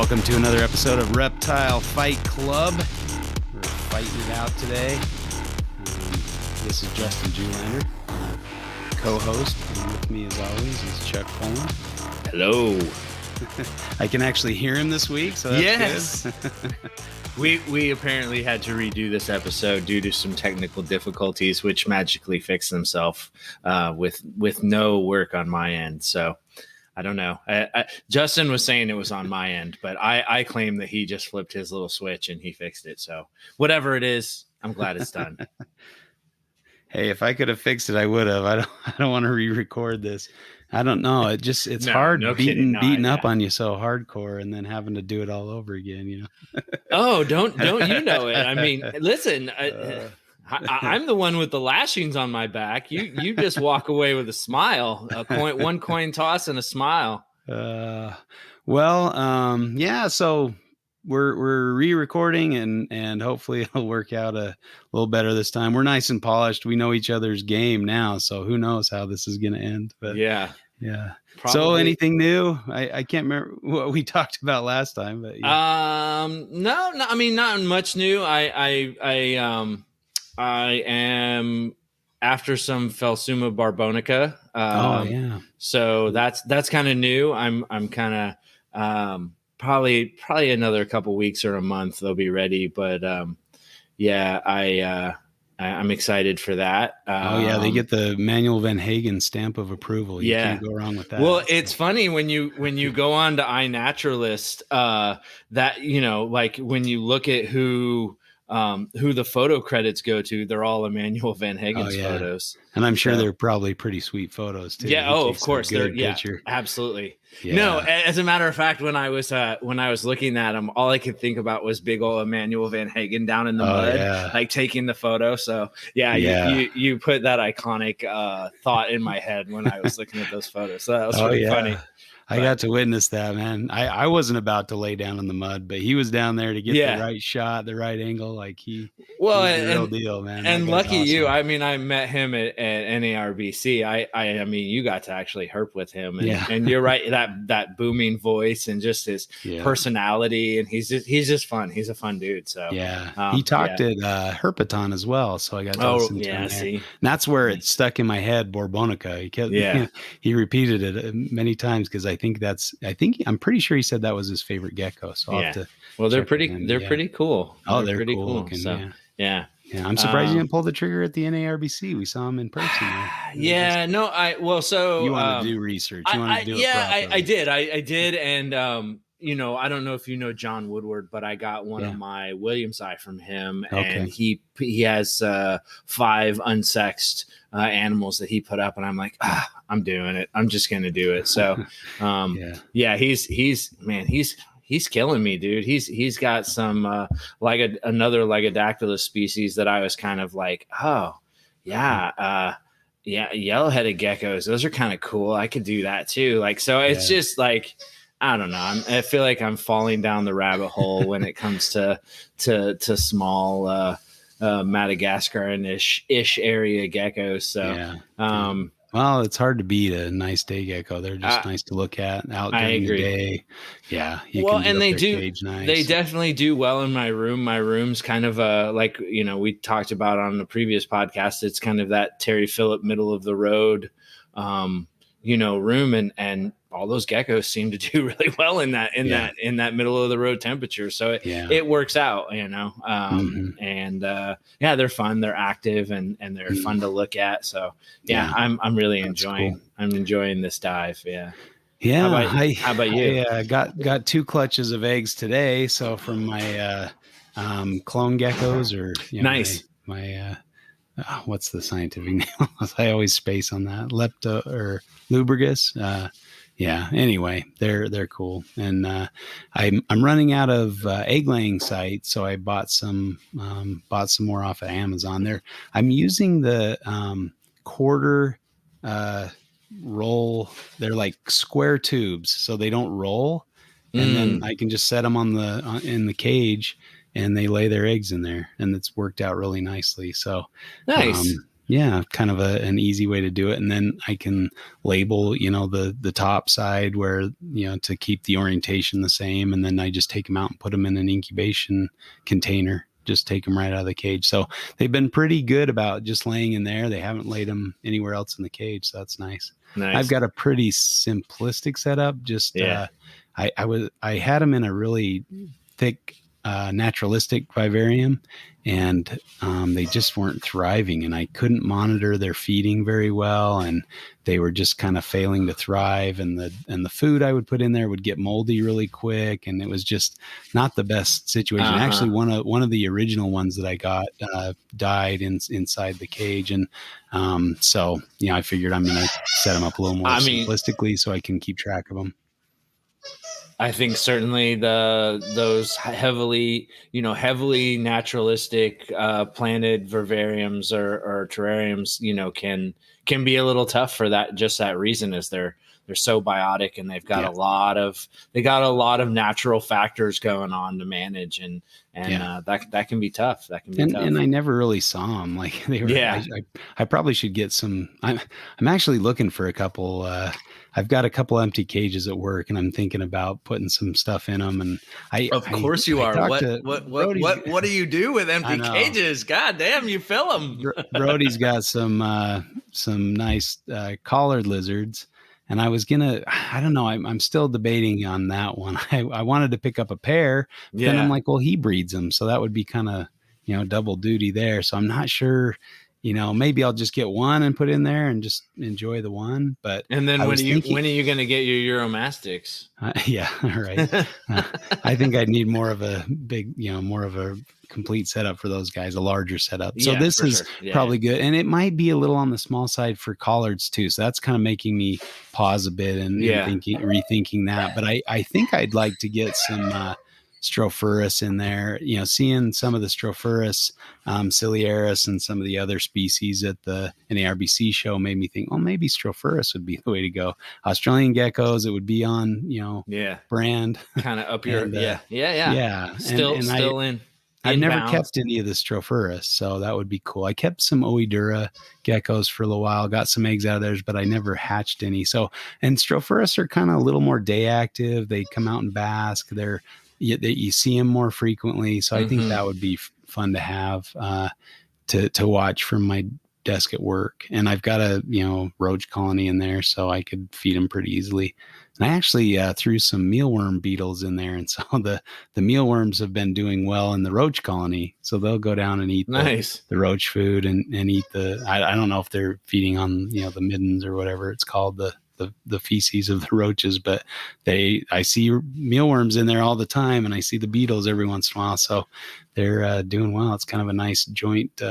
Welcome to another episode of Reptile Fight Club. We're fighting it out today. This is Justin Julander, co-host, and with me as always is Chuck Culling. Hello. I can actually hear him this week, so that's good. We apparently had to redo this episode due to some technical difficulties, which magically fixed themselves with no work on my end. So I don't know. Justin was saying it was on my end, but I claim that he just flipped his little switch and he fixed it. So whatever it is, I'm glad it's done. Hey, if I could have fixed it, I would have. I don't want to re-record this. I don't know. It's hard beating up on you so hardcore and then having to do it all over again, you know. Oh, don't you know it? I mean, listen, I'm the one with the lashings on my back. You just walk away with a smile, one coin toss and a smile. Yeah. So we're re-recording and hopefully it'll work out a little better this time. We're nice and polished. We know each other's game now, so who knows how this is going to end. But yeah. Probably. So anything new? I can't remember what we talked about last time, but yeah. No, I mean, not much new. I am after some Phelsuma barbonica. So that's kind of new. I'm kind of probably another couple weeks or a month they'll be ready. But I'm excited for that. They get the Manuel Van Hagen stamp of approval. You can't go wrong with that. Well, it's funny when you go on to iNaturalist, that, you know, like when you look at who the photo credits go to, they're all Emmanuel Van Hagen's photos. And I'm sure they're probably pretty sweet photos too. Yeah. Oh, of course. Absolutely. Yeah. No, as a matter of fact, when I was looking at them, all I could think about was big old Emmanuel Van Hagen down in the mud, like taking the photo. So you put that iconic thought in my head when I was looking at those photos. So that was pretty funny. I got to witness that, man. I wasn't about to lay down in the mud, but he was down there to get the right shot, the right angle. Like he's the real deal, man. And lucky awesome. You. I mean, I met him at NARBC. I mean, you got to actually herp with him, and you're right. That booming voice and just his personality, and he's just fun. He's a fun dude. So he talked at Herpeton as well, so I got to listen to him there. And that's where it stuck in my head. Borbonica. He repeated it many times because I'm pretty sure he said that was his favorite gecko. So I'll have to they're pretty cool. Oh, they're pretty cool. Looking, so I'm surprised you didn't pull the trigger at the NARBC. We saw him in person. You want to do research. You want to do it properly. I did. And, you know, I don't know if you know John Woodward, but I got one of my Williams eye from him, and he has 5 unsexed animals that he put up, and I'm like, I'm doing it. I'm just gonna do it. So, he's killing me, dude. He's got some another Legodactylus species that I was kind of like, yellow-headed geckos. Those are kind of cool. I could do that too. Like, so it's just like, I don't know. I feel like I'm falling down the rabbit hole when it comes to small Madagascar-ish area geckos. So, well, it's hard to beat a nice day gecko. They're just nice to look at out during the day. Yeah. They definitely do well in my room. My room's kind of like, you know, we talked about on the previous podcast. It's kind of that Terry Phillip middle of the road, room, and all those geckos seem to do really well in that middle of the road temperature. So it works out, you know. And they're fun, they're active, and they're fun to look at. So I'm really enjoying. Cool. I'm enjoying this dive. Yeah. Yeah. How about you? I got 2 clutches of eggs today. So from my clone geckos, or nice. My what's the scientific name? I always space on that. Lepto or lubrigus. Anyway, they're cool. And I'm running out of egg laying sites, so I bought some more off of Amazon. I'm using the quarter roll. They're like square tubes, so they don't roll. And then I can just set them in the cage, and they lay their eggs in there, and it's worked out really nicely. So nice. Yeah, kind of an easy way to do it. And then I can label, the top side where, to keep the orientation the same. And then I just take them out and put them in an incubation container. Just take them right out of the cage. So they've been pretty good about just laying in there. They haven't laid them anywhere else in the cage. So that's nice. I've Nice. got a pretty simplistic setup. Just, Yeah. I had them in a really thick, naturalistic vivarium, and they just weren't thriving, and I couldn't monitor their feeding very well, and they were just kind of failing to thrive, and the food I would put in there would get moldy really quick, and it was just not the best situation. Actually, one of the original ones that I got died inside the cage, and so I figured I'm going to set them up a little more simplistically so I can keep track of them. I think certainly those heavily naturalistic planted vivariums or terrariums, can be a little tough for that reason, is they're so biotic, and they've got a lot of natural factors going on to manage, and that can be tough. That can be tough. And I never really saw them. Like they were. Yeah. I probably should get some. I'm actually looking for a couple. I've got a couple empty cages at work, and I'm thinking about putting some stuff in them. And of course you are. What do you do with empty cages? God damn, you fill them. Brody's got some nice collared lizards. And I was I don't know, I'm still debating on that one. I wanted to pick up a pair, but then I'm like, well, he breeds them. So that would be kind of, double duty there. So I'm not sure, maybe I'll just get one and put in there and just enjoy the one. But and then when are you going to get your Euromastics? Yeah, right. I think I'd need more of a big, more of a complete setup for those guys, a larger setup. So this is probably good. And it might be a little on the small side for collards too. So that's kind of making me pause a bit and rethinking that. But I think I'd like to get some Strophaurus in there. Seeing some of the Strophaurus, ciliaris, and some of the other species at the NARBC show made me think, well, maybe Strophaurus would be the way to go. Australian geckos, it would be on, brand. Kind of up your, yeah. Still in. I've never kept any of the Strophaurus, so that would be cool. I kept some Oedura geckos for a little while, got some eggs out of theirs, but I never hatched any. So, and Strophaurus are kind of a little more day active. They come out and bask. You see them more frequently. So I think that would be fun to have to watch from my desk at work. And I've got a roach colony in there, so I could feed them pretty easily. And I actually threw some mealworm beetles in there, and so the mealworms have been doing well in the roach colony. So they'll go down and eat the roach food and eat I don't know if they're feeding on the middens or whatever it's called, the feces of the roaches, but I see mealworms in there all the time, and I see the beetles every once in a while. So they're doing well. It's kind of a nice joint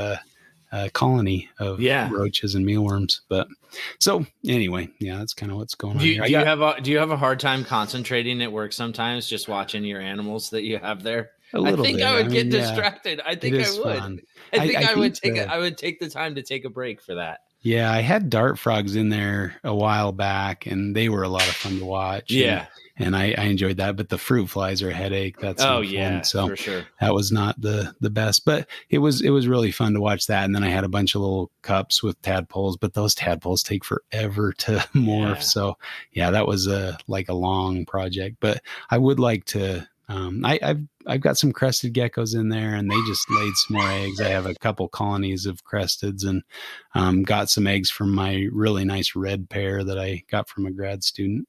colony of roaches and mealworms. But so anyway, that's kind of what's going on here. Do you have a hard time concentrating at work sometimes, just watching your animals that you have there? I think I would get distracted. I think I would. Fun. I would take the time to take a break for that. Yeah, I had dart frogs in there a while back, and they were a lot of fun to watch. Yeah. And I enjoyed that, but the fruit flies are a headache. That's fun. So for sure. That was not the best, but it was really fun to watch that. And then I had a bunch of little cups with tadpoles, but those tadpoles take forever to morph. Yeah. So that was like a long project, but I would like to. I've got some crested geckos in there, and they just laid some more eggs. I have a couple colonies of cresteds, and got some eggs from my really nice red pair that I got from a grad student.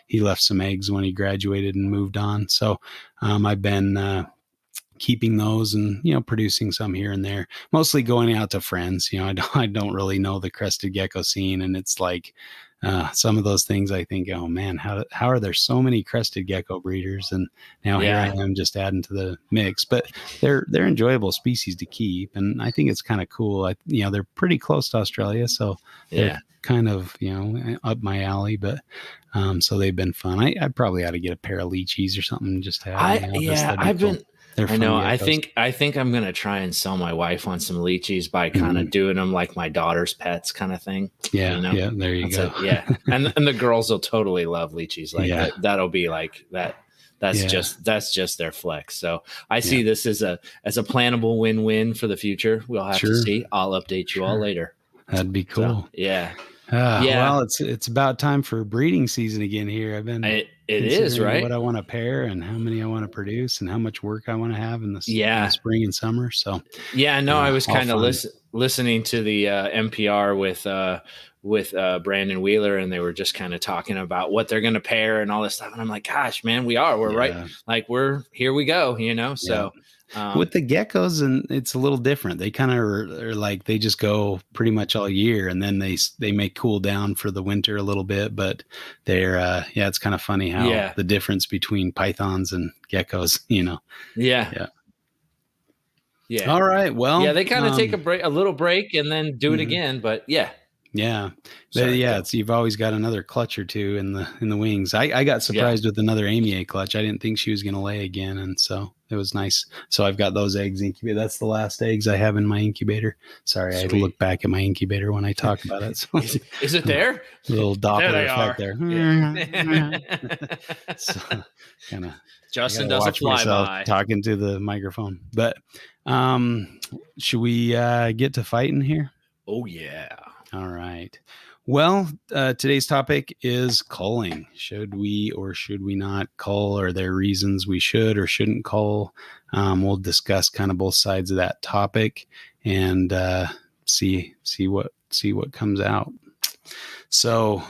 He left some eggs when he graduated and moved on. So I've been keeping those and producing some here and there, mostly going out to friends. I don't really know the crested gecko scene, and it's like some of those things I think, oh man, how are there so many crested gecko breeders? And now here I am just adding to the mix. But they're enjoyable species to keep, and I think it's kind of cool. They're pretty close to Australia, so they're kind of up my alley. But so they've been fun. I probably ought to get a pair of leachies or something. Just to have. I know. I think I'm gonna try and sell my wife on some leechies by kind of doing them like my daughter's pets kind of thing. Yeah, there you go. And the girls will totally love leechies. Like that'll be like that. That's just their flex. So I see this as a plannable win-win for the future. We'll have to see. I'll update you all later. That'd be So cool. yeah. Well, it's about time for breeding season again here. I've been It is, considering what right? I want to pair and how many I want to produce and how much work I want to have in the Yeah. spring and summer. So, Yeah, no, I was all kind of fun. listening to the NPR with Brandon Wheeler, and they were just kind of talking about what they're going to pair and all this stuff. And I'm like, gosh, man, we're right, Yeah, like we're here we go, you know. yeah. So With the geckos, and it's a little different. They kind of are like they just go pretty much all year, and then they may cool down for the winter a little bit. But they're yeah, it's kind of funny how yeah, the difference between pythons and geckos. yeah, Yeah. yeah, All right. yeah. Well, They kind of take a little break, and then do it mhm. again. But yeah, Yeah. sorry, Yeah, go. it's you've always got another clutch or two in the wings. I got Yeah, surprised with another Amier clutch. I didn't think she was gonna lay again, and so it was nice. So I've got those eggs incubated. That's the last eggs I have in my incubator. Sorry, I had to sweet. look back at my incubator when I talk about it. So Is it there? little There Doppler they effect are. there. Yeah. So kind of I Justin gotta does a watch myself flyby. talking to the microphone. But should we get to fighting here? Oh yeah. All right. Well, today's topic is culling. Should we or should we not cull? Are there reasons we should or shouldn't cull? We'll discuss kind of both sides of that topic and see what comes out. So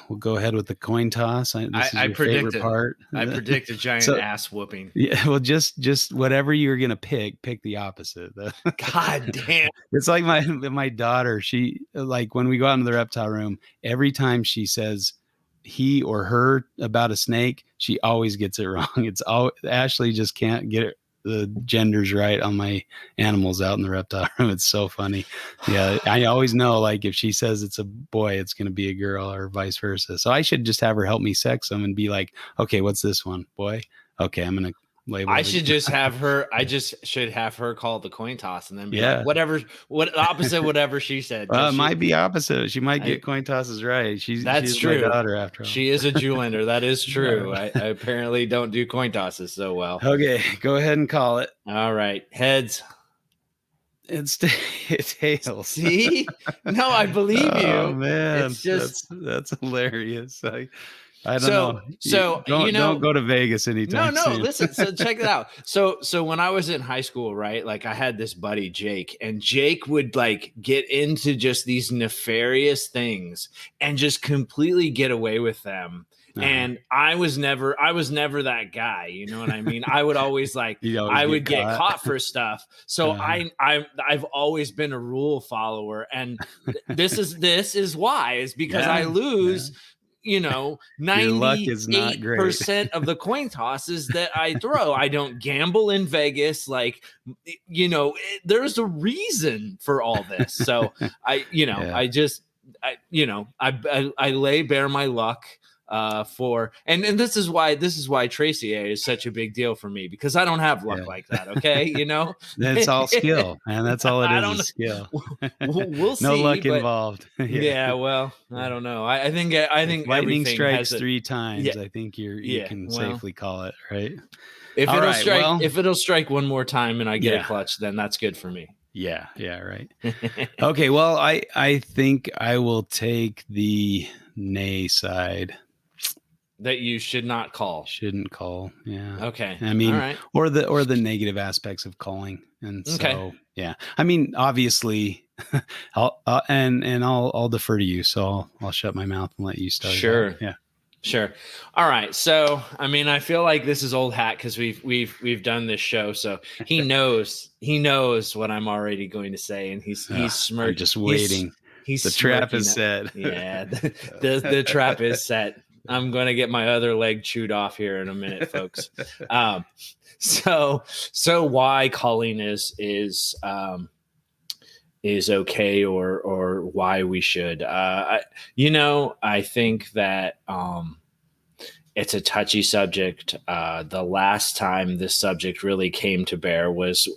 we'll go ahead with the coin toss. This is I your favorite predicted. part. I predict a giant So ass whooping. yeah, well, just whatever you're gonna pick the opposite. God damn. It's like my daughter. She like when we go out into the reptile room, every time she says he or her about a snake, she always gets it wrong. It's all Ashley just can't get the genders right on my animals out in the reptile room. It's so funny. Yeah, I always know like if she says it's a boy, it's going to be a girl or vice versa. So I should just have her help me sex them and be like, okay, what's this one, boy? Okay, I'm going to label I it. should just have her. I just should have her call the coin toss and then be like, Yeah. whatever, what opposite, whatever she said. Well, it She, might be opposite. She might I, get coin tosses right. She that's is my true. daughter after all. She is a Jewlander. That is true. Yeah. I apparently don't do coin tosses so well. Okay, go ahead and call it. All right, heads. It's tails. See? No, I believe Oh you. man, It's just that's hilarious. I don't so know. so you Don't know. go to Vegas anytime No, soon. listen. So check it out. So when I was in high school, right? Like I had this buddy Jake, and Jake would like get into just these nefarious things and just completely get away with them. Uh-huh. And I was never that guy. You know what I mean? I would always like You always I would get caught. caught for stuff. So Uh-huh. I've always been a rule follower, and this is why is because Yeah, I lose. You know, your luck is not great. 98% of the coin tosses that I throw. I don't gamble in Vegas. Like, you know, there's a reason for all this. So Yeah. I lay bare my luck for and this is why Tracy is such a big deal for me because I don't have luck Yeah. like that. Okay, you know, It's all skill, and that's all it I is don't is skill. we'll No see, luck but involved. yeah, well, I don't know. I think If lightning everything strikes has a 3 times, yeah, I think you yeah. can Well, safely call it, right? if All it'll right, strike, well, if it'll strike one more time and I get yeah. a clutch, then that's good for me. Yeah, right. Okay, well, I think I will take the nay side. That you should not call. Shouldn't call. Yeah. Okay. I mean, all right. or the negative aspects of calling. And so, Okay. yeah. I mean, obviously, I'll defer to you. So I'll shut my mouth and let you start. Sure. Yeah. Sure. All right. So, I mean, I feel like this is old hat because we've done this show, so he knows what I'm already going to say, and he's smirking. I'm just waiting. He's the trap is up. set. Yeah, the trap is set. I'm going to get my other leg chewed off here in a minute, folks. So why culling is okay or why we should. I think that it's a touchy subject. The last time this subject really came to bear was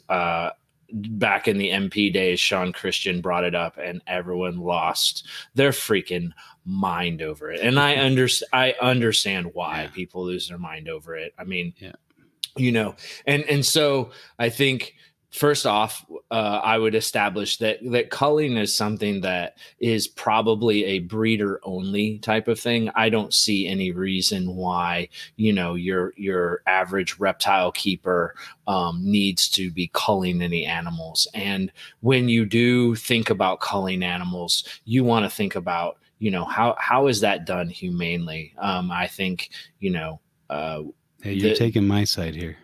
back in the MP days. Sean Christian brought it up, and everyone lost their freaking mind over it. And I understand why people lose their mind over it. I mean, and so I think first off, I would establish that culling is something that is probably a breeder only type of thing. I don't see any reason why, your average reptile keeper needs to be culling any animals. And when you do think about culling animals, you want to think about, how is that done humanely? I think, uh, Hey, you're the taking my side here.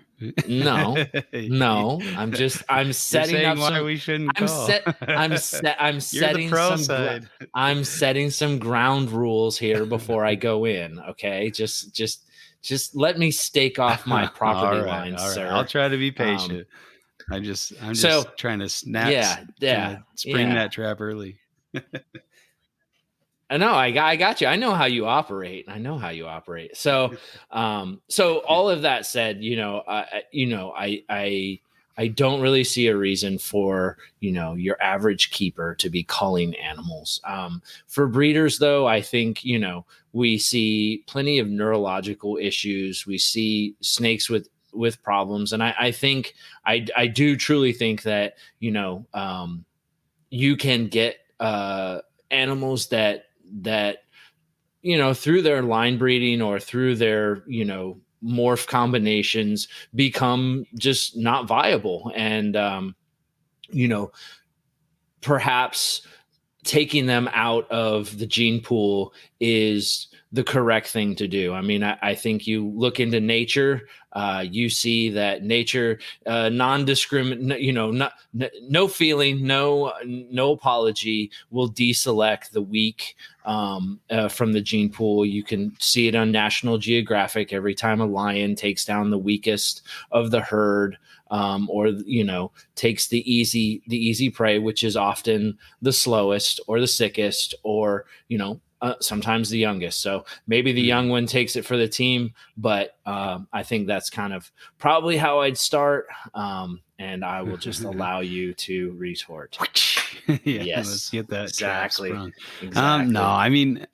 no, no. I'm You're setting saying up why some. we shouldn't I'm call. set. I'm You're the setting pro some. side. I'm setting some ground rules here before I go in. Okay, just let me stake off my All property right, lines, all right. I'll sir. try to be Um, patient. I'm just so trying to yeah, trying to yeah, spring yeah. that trap early. I know. I got you. I know how you operate. I know how you operate. So all of that said, I don't really see a reason for your average keeper to be culling animals. For breeders, though, I think we see plenty of neurological issues. We see snakes with problems, and I think I do truly think that you can get animals that through their line breeding or through their morph combinations become just not viable, and you know perhaps taking them out of the gene pool is the correct thing to do. I mean, I think you look into nature, you see that nature, non-discriminate, no feeling, no apology, will deselect the weak from the gene pool. You can see it on National Geographic every time a lion takes down the weakest of the herd, or takes the easy prey, which is often the slowest or the sickest, or sometimes the youngest. So maybe the young one takes it for the team, but I think that's kind of probably how I'd start. And I will just allow you to retort. Yeah, let's Yes, get that trap exactly, sprung. No, exactly. I mean,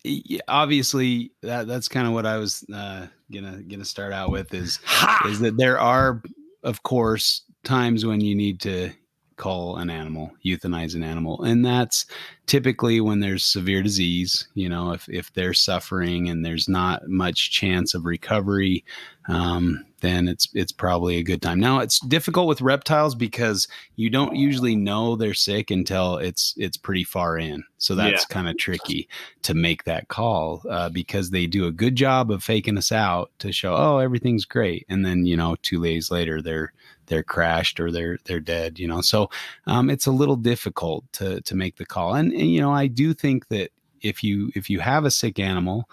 obviously that's kind of what I was gonna start out with is Ha! that there are, of course, times when you need to call an animal, euthanize an animal, and that's typically when there's severe disease. If they're suffering and there's not much chance of recovery, then it's probably a good time. Now it's difficult with reptiles because you don't usually know they're sick until it's pretty far in. So Yeah. that's kind of tricky to make that call, because they do a good job of faking us out to show, oh, everything's great, and then 2 days later they're crashed or they're dead. So it's a little difficult to make the call. And I do think that if you have a sick animal,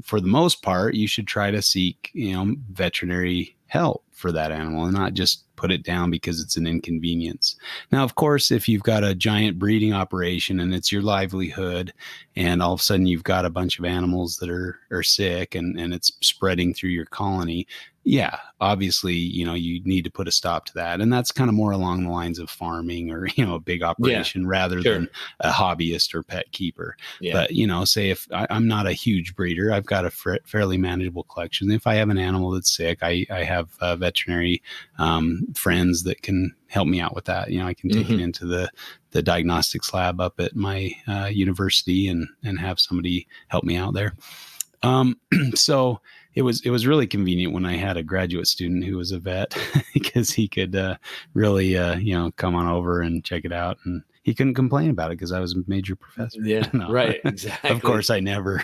for the most part, you should try to seek veterinary help for that animal and not just put it down because it's an inconvenience. Now, of course, if you've got a giant breeding operation and it's your livelihood, and all of a sudden you've got a bunch of animals that are sick, and it's spreading through your colony, yeah, obviously, you need to put a stop to that. And that's kind of more along the lines of farming or, a big operation rather Sure. than a hobbyist or pet keeper. Yeah. But, say if I'm not a huge breeder, I've got a fairly manageable collection. If I have an animal that's sick, I have veterinary friends that can help me out with that. I can take it into the diagnostics lab up at my university and have somebody help me out there. So it was really convenient when I had a graduate student who was a vet because he could really come on over and check it out, and he couldn't complain about it because I was a major professor. Yeah. No. Right. Exactly. Of course, I never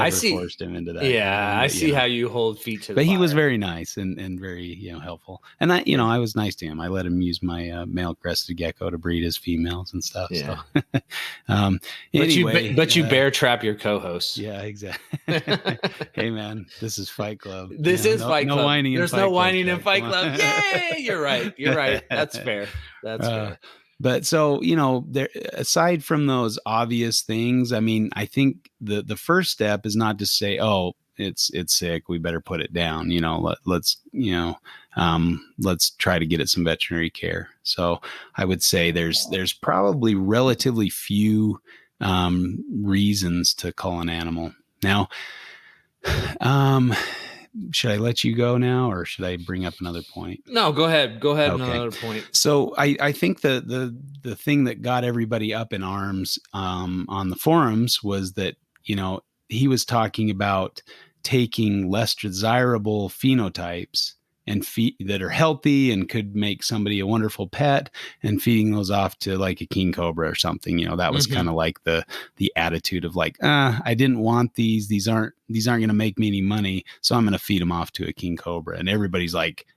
see. forced him into that. Yeah, I see how you hold feet to the But he fire. was very nice and very helpful, and I was nice to him. I let him use my male crested gecko to breed his females and stuff. Yeah. So anyway, but you bear trap your co-hosts. yeah, exactly. Hey man, this is Fight Club. This is Fight Club. No whining. There's no whining in Fight Club. Yay! You're right. You're right. That's fair. That's fair. But so there, aside from those obvious things, I mean, I think the first step is not to say, oh, it's sick, we better put it down. Let's try to get it some veterinary care. So I would say there's probably relatively few reasons to call an animal. Now, should I let you go now, or should I bring up another point? No, go ahead. Go ahead. Okay. Another point. So I think the thing that got everybody up in arms on the forums was that, he was talking about taking less desirable phenotypes and that are healthy and could make somebody a wonderful pet, and feeding those off to like a king cobra or something. That was kind Mm-hmm. of like the attitude of like, I didn't want these. These aren't going to make me any money, so I'm going to feed them off to a king cobra. And everybody's like,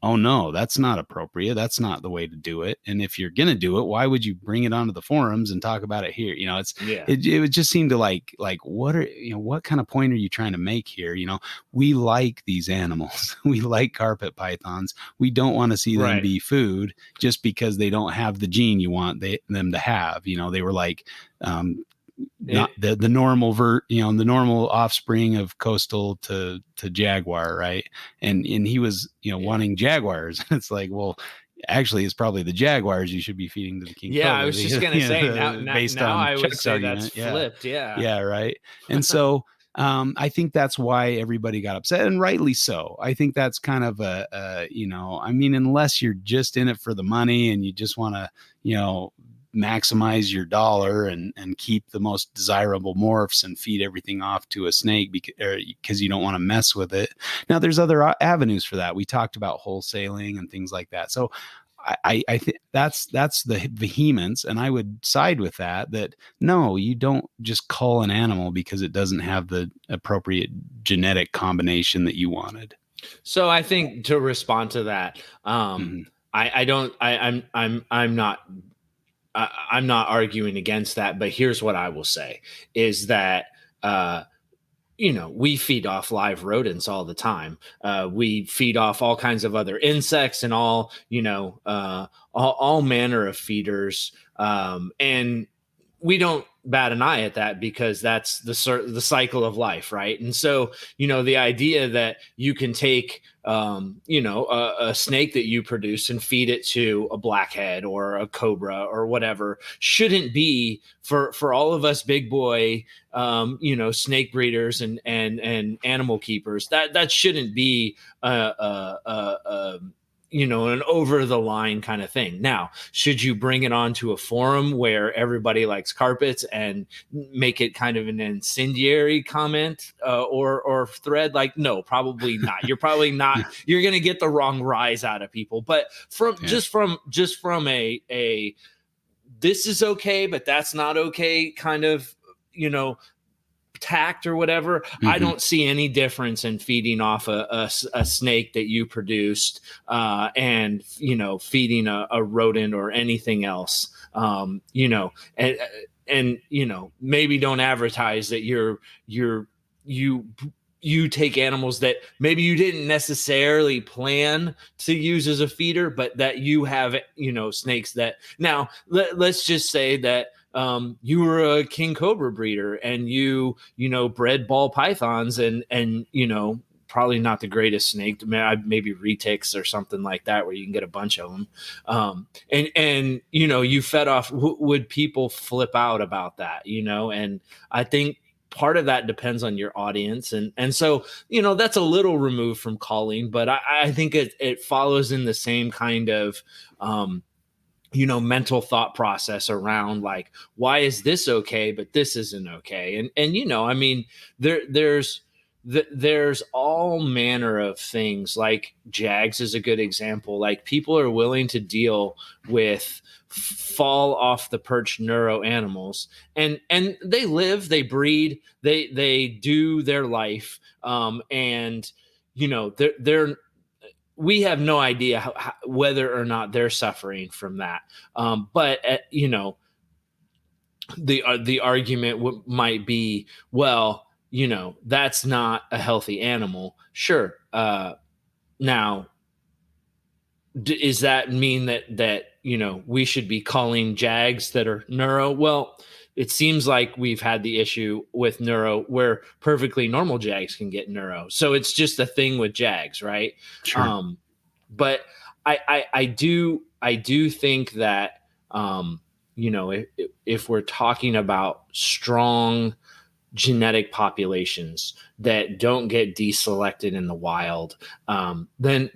oh no, that's not appropriate. That's not the way to do it. And if you're going to do it, why would you bring it onto the forums and talk about it here? Yeah. It would just seem to like, what kind of point are you trying to make here? We like these animals. We like carpet pythons. We don't want to see them Right. be food just because they don't have the gene you want them to have. They were like, not the normal the normal offspring of coastal to jaguar, right? And he was wanting jaguars. It's like, well, actually it's probably the jaguars you should be feeding to the king Yeah, I cobra, was just gonna say based now on I would Chuck's say that's argument. Yeah, flipped. Yeah. yeah, right. And so I think that's why everybody got upset, and rightly so. I think that's kind of unless you're just in it for the money and you just want to maximize your dollar and keep the most desirable morphs and feed everything off to a snake because you don't want to mess with it. Now, there's other avenues for that. We talked about wholesaling and things like that. So I think that's the vehemence, and I would side with that. That no, you don't just cull an animal because it doesn't have the appropriate genetic combination that you wanted. So I think to respond to that, Mm-hmm. I don't. I'm not. I'm not arguing against that, but here's what I will say is that we feed off live rodents all the time. We feed off all kinds of other insects and all manner of feeders. And we don't bat an eye at that because that's the cycle of life, right? And so, the idea that you can take, a snake that you produce and feed it to a blackhead or a cobra or whatever shouldn't be for all of us big boy, snake breeders and animal keepers. That shouldn't be an over the line kind of thing. Now, should you bring it onto a forum where everybody likes carpets and make it kind of an incendiary comment or thread? Like, no, probably not. You're probably not. You're going to get the wrong rise out of people. But just from a this is okay, but that's not okay kind of tact or whatever. Mm-hmm. I don't see any difference in feeding off a snake that you produced and feeding a rodent or anything else. And maybe don't advertise that you take animals that maybe you didn't necessarily plan to use as a feeder, but that you have snakes that now let's just say that you were a king cobra breeder and you bred ball pythons and probably not the greatest snake, maybe retics or something like that where you can get a bunch of them, and you fed off. Would people flip out about that? And I think part of that depends on your audience, and so that's a little removed from culling, but I think it follows in the same kind of mental thought process around like, why is this okay but this isn't okay? And I mean, there's all manner of things. Like jags is a good example. Like, people are willing to deal with fall off the perch neuro animals, and they live, they breed, they do their life, and they're we have no idea whether or not they're suffering from that. But the argument might be, well, that's not a healthy animal. Sure. Now, does that mean that we should be calling jags that are neuro? Well, it seems like we've had the issue with neuro where perfectly normal jags can get neuro. So it's just a thing with jags, right? Sure. But I do think that if we're talking about strong genetic populations that don't get deselected in the wild, then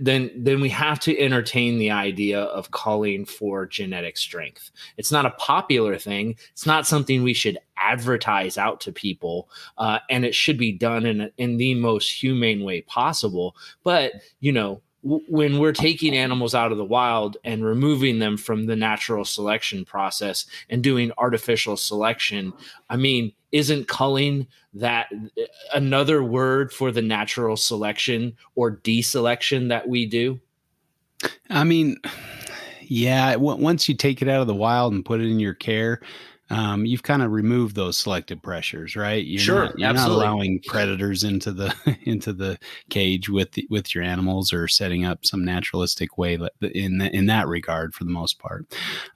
we have to entertain the idea of calling for genetic strength. It's not a popular thing. It's not something we should advertise out to people, and it should be done in the most humane way possible. But when we're taking animals out of the wild and removing them from the natural selection process and doing artificial selection, I mean, isn't culling that another word for the natural selection or deselection that we do? I mean, yeah, once you take it out of the wild and put it in your care, you've kind of removed those selective pressures, right? Sure, You're not absolutely. allowing predators into the into the cage with your animals, or setting up some naturalistic way in that regard for the most part.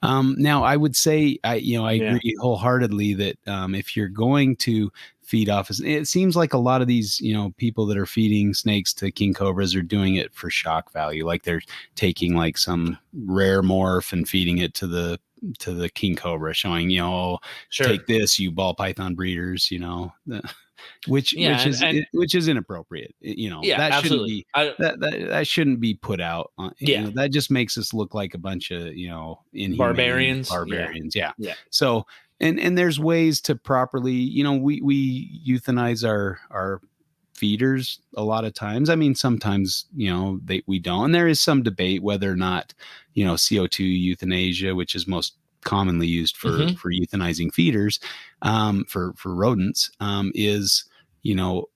Now, I would say I Yeah. agree wholeheartedly that if you're going to feed off, it seems like a lot of these people that are feeding snakes to king cobras are doing it for shock value, like they're taking like some rare morph and feeding it to the king cobra, showing, oh, Sure. take this, you ball python breeders, which Yeah, and which is inappropriate. yeah, That shouldn't absolutely. be that shouldn't be put out. Yeah, That just makes us look like a bunch of inhumane barbarians. Yeah, barbarians. Yeah. yeah. So and there's ways to properly, we euthanize our feeders a lot of times. I mean, sometimes, we don't. And there is some debate whether or not, CO2 euthanasia, which is most commonly used Mm-hmm. for euthanizing feeders, for rodents, is,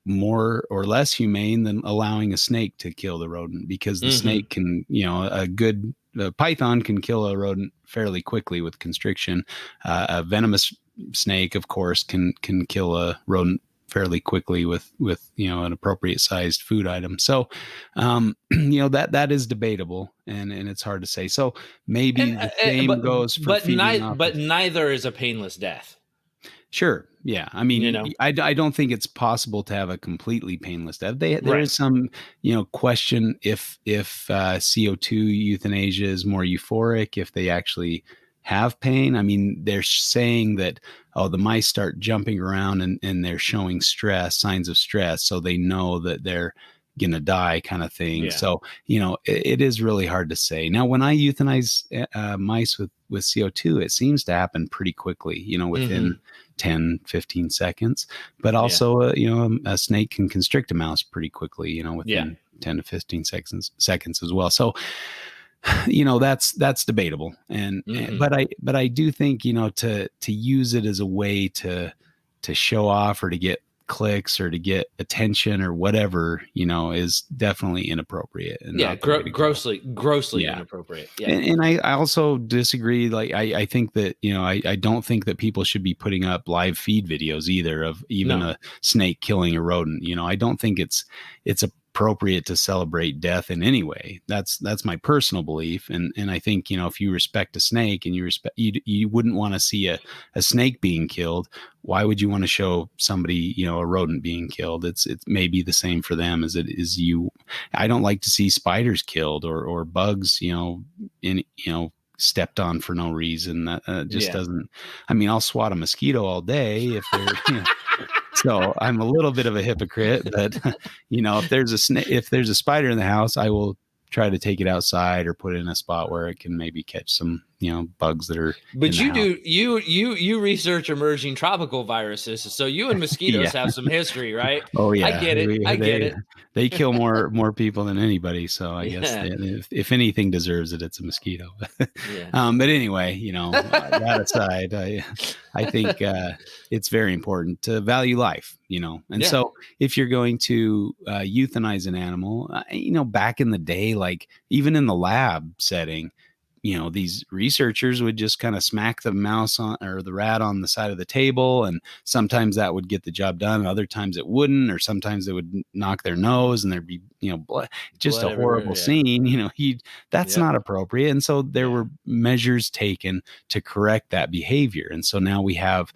more or less humane than allowing a snake to kill the rodent, because the Mm-hmm. snake can, a python can kill a rodent fairly quickly with constriction. A venomous snake, of course, can kill a rodent fairly quickly with an appropriate sized food item. So that is debatable, and it's hard to say. So maybe And the same goes for feeding off but of. neither is a painless death. Sure. Yeah. I You mean, know. I don't think it's possible to have a completely painless death. There Right. is some, question if CO2 euthanasia is more euphoric, if they actually have pain. I mean, they're saying that, oh, the mice start jumping around and they're showing signs of stress. So they know that they're going to die, kind of thing. Yeah. So, it is really hard to say. Now, when I euthanize mice with CO2, it seems to happen pretty quickly, within Mm-hmm. 10-15 seconds. But Yeah. also, a snake can constrict a mouse pretty quickly, Yeah. within 10 to 15 seconds as well. So, that's debatable. Mm-hmm. But I do think, to use it as a way to show off, or to get clicks, or to get attention, or whatever, is definitely inappropriate and Yeah. not the way to go. Grossly Yeah. inappropriate. Yeah. And I also disagree. Like, I think that, I don't think that people should be putting up live feed videos either of even No. a snake killing a rodent. I don't think it's appropriate to celebrate death in any way. That's my personal belief. And I think, if you respect a snake, and you wouldn't want to see a snake being killed, why would you want to show somebody, a rodent being killed? It's maybe the same for them as it is you. I don't like to see spiders killed, or bugs, in stepped on for no reason. That just Yeah. doesn't. I mean, I'll swat a mosquito all day if they're so I'm a little bit of a hypocrite. But if there's a spider in the house, I will try to take it outside, or put it in a spot where it can maybe catch some bugs that are in But the you house. do you research emerging tropical viruses, so you and mosquitoes Yeah. have some history, right? Oh I yeah, get it. I get it. they kill more people than anybody. So I guess Yeah. if anything deserves it, it's a mosquito. Yeah. But anyway, that aside, I think it's very important to value life. And Yeah. so if you're going to euthanize an animal, back in the day, like even in the lab setting, these researchers would just kind of smack the mouse on, or the rat on the side of the table. And sometimes that would get the job done. And other times it wouldn't, or sometimes they would knock their nose and there'd be, blood, just a Blood everywhere. horrible Yeah. scene, that's Yep. not appropriate. And so there Yeah. were measures taken to correct that behavior. And so now we have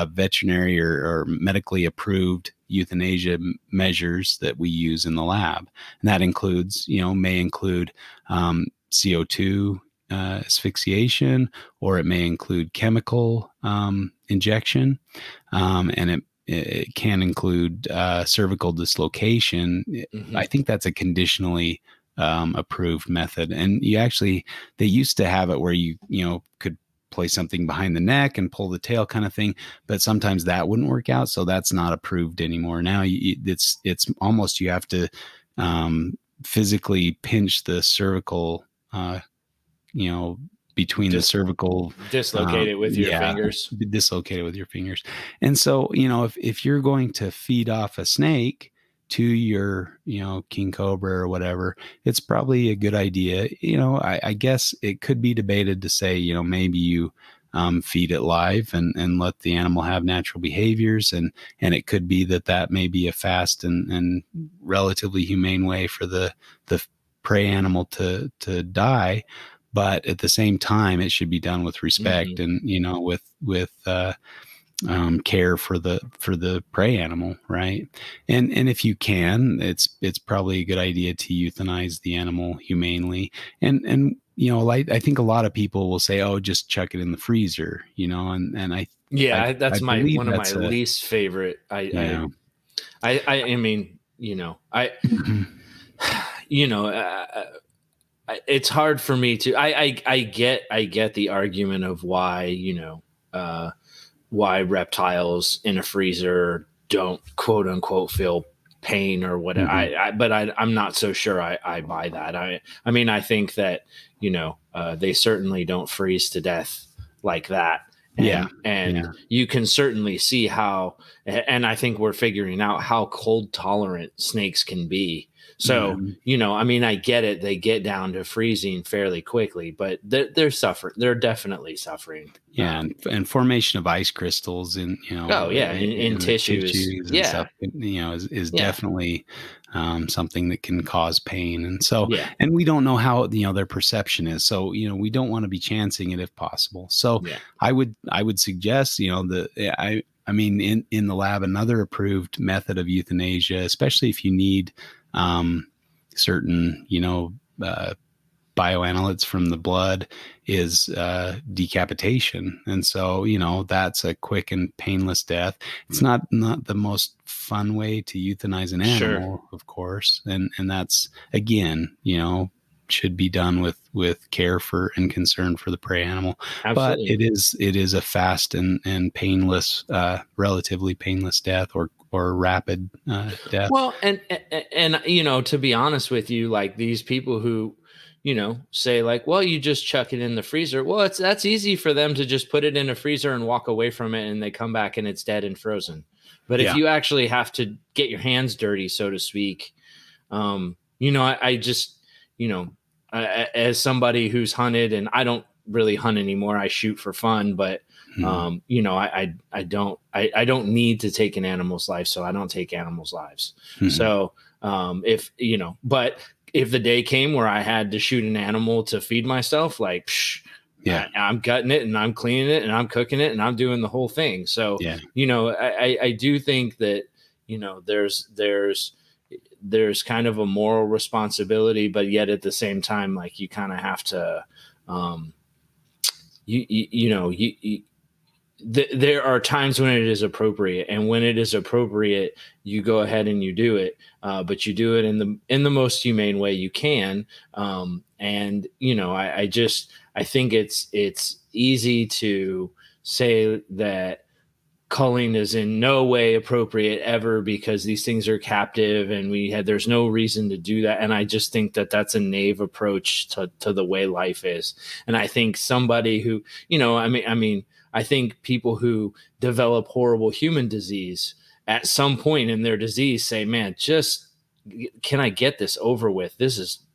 veterinary or medically approved euthanasia measures that we use in the lab. And that includes, may include CO2 asphyxiation, or it may include chemical injection, and it can include cervical dislocation. Mm-hmm. I think that's a conditionally approved method. And they used to have it where you could place something behind the neck and pull the tail kind of thing, but sometimes that wouldn't work out. So that's not approved anymore. Now it's almost, you have to physically pinch the cervical, you know, between the Just cervical, dislocate it with your yeah, fingers. dislocated with your fingers. And so, if you're going to feed off a snake to your, king cobra or whatever, it's probably a good idea. I guess it could be debated to say, maybe you feed it live and let the animal have natural behaviors. And it could be that may be a fast and relatively humane way for the prey animal to die. But at the same time, it should be done with Mm-hmm. respect and with care for the prey animal, right? And if you can, it's probably a good idea to euthanize the animal humanely. And I think a lot of people will say, "Oh, just chuck it in the freezer," and Yeah, I that's my believe one of my that's a least favorite. yeah. I mean, Mhm. you know, it's hard for me to. I get the argument of why why reptiles in a freezer don't quote unquote feel pain or whatever. Mhm. But I'm not so sure I buy that. I mean, I think that, they certainly don't freeze to death like that. Yeah, And yeah. you can certainly see how, and I think we're figuring out how cold tolerant snakes can be. So, Mhm. I mean, I get it. They get down to freezing fairly quickly, but they're suffering. They're definitely suffering. Yeah, and formation of ice crystals in Oh yeah, in in the tissues. tissues and Yeah, stuff, is yeah, definitely something that can cause pain. And so, yeah, and we don't know how their perception is. So we don't want to be chancing it if possible. So yeah. I would suggest I mean in the lab another approved method of euthanasia, especially if you need certain bioanalytes from the blood, is decapitation. And so that's a quick and painless death. It's not the most fun way to euthanize an Sure, animal, of course, and that's again should be done with care for and concern for the prey animal. But absolutely. it is a fast and painless, relatively painless death, or rapid death. Well, and to be honest with you, like these people who, say like, well, you just chuck it in the freezer. Well, that's easy for them to just put it in a freezer and walk away from it, and they come back and it's dead and frozen. But if Yeah. you actually have to get your hands dirty, so to speak, I just, you know, as somebody who's hunted, and I don't really hunt anymore. I shoot for fun, but Mhm. I don't need to take an animal's life, so I don't take animals' lives. Mhm. So if but if the day came where I had to shoot an animal to feed myself, like Yeah. I'm gutting it and I'm cleaning it and I'm cooking it and I'm doing the whole thing. So Yeah. I do think that there's kind of a moral responsibility, but yet at the same time, like you kind of have to, um, there are times when it is appropriate, and when it is appropriate, you go ahead and you do it, but you do it in the most humane way you can. And I think it's easy to say that culling is in no way appropriate ever because these things are captive and there's no reason to do that. And I just think that that's a naive approach to the way life is. And I think somebody who, I think people who develop horrible human disease at some point in their disease say, man, just can I get this over with?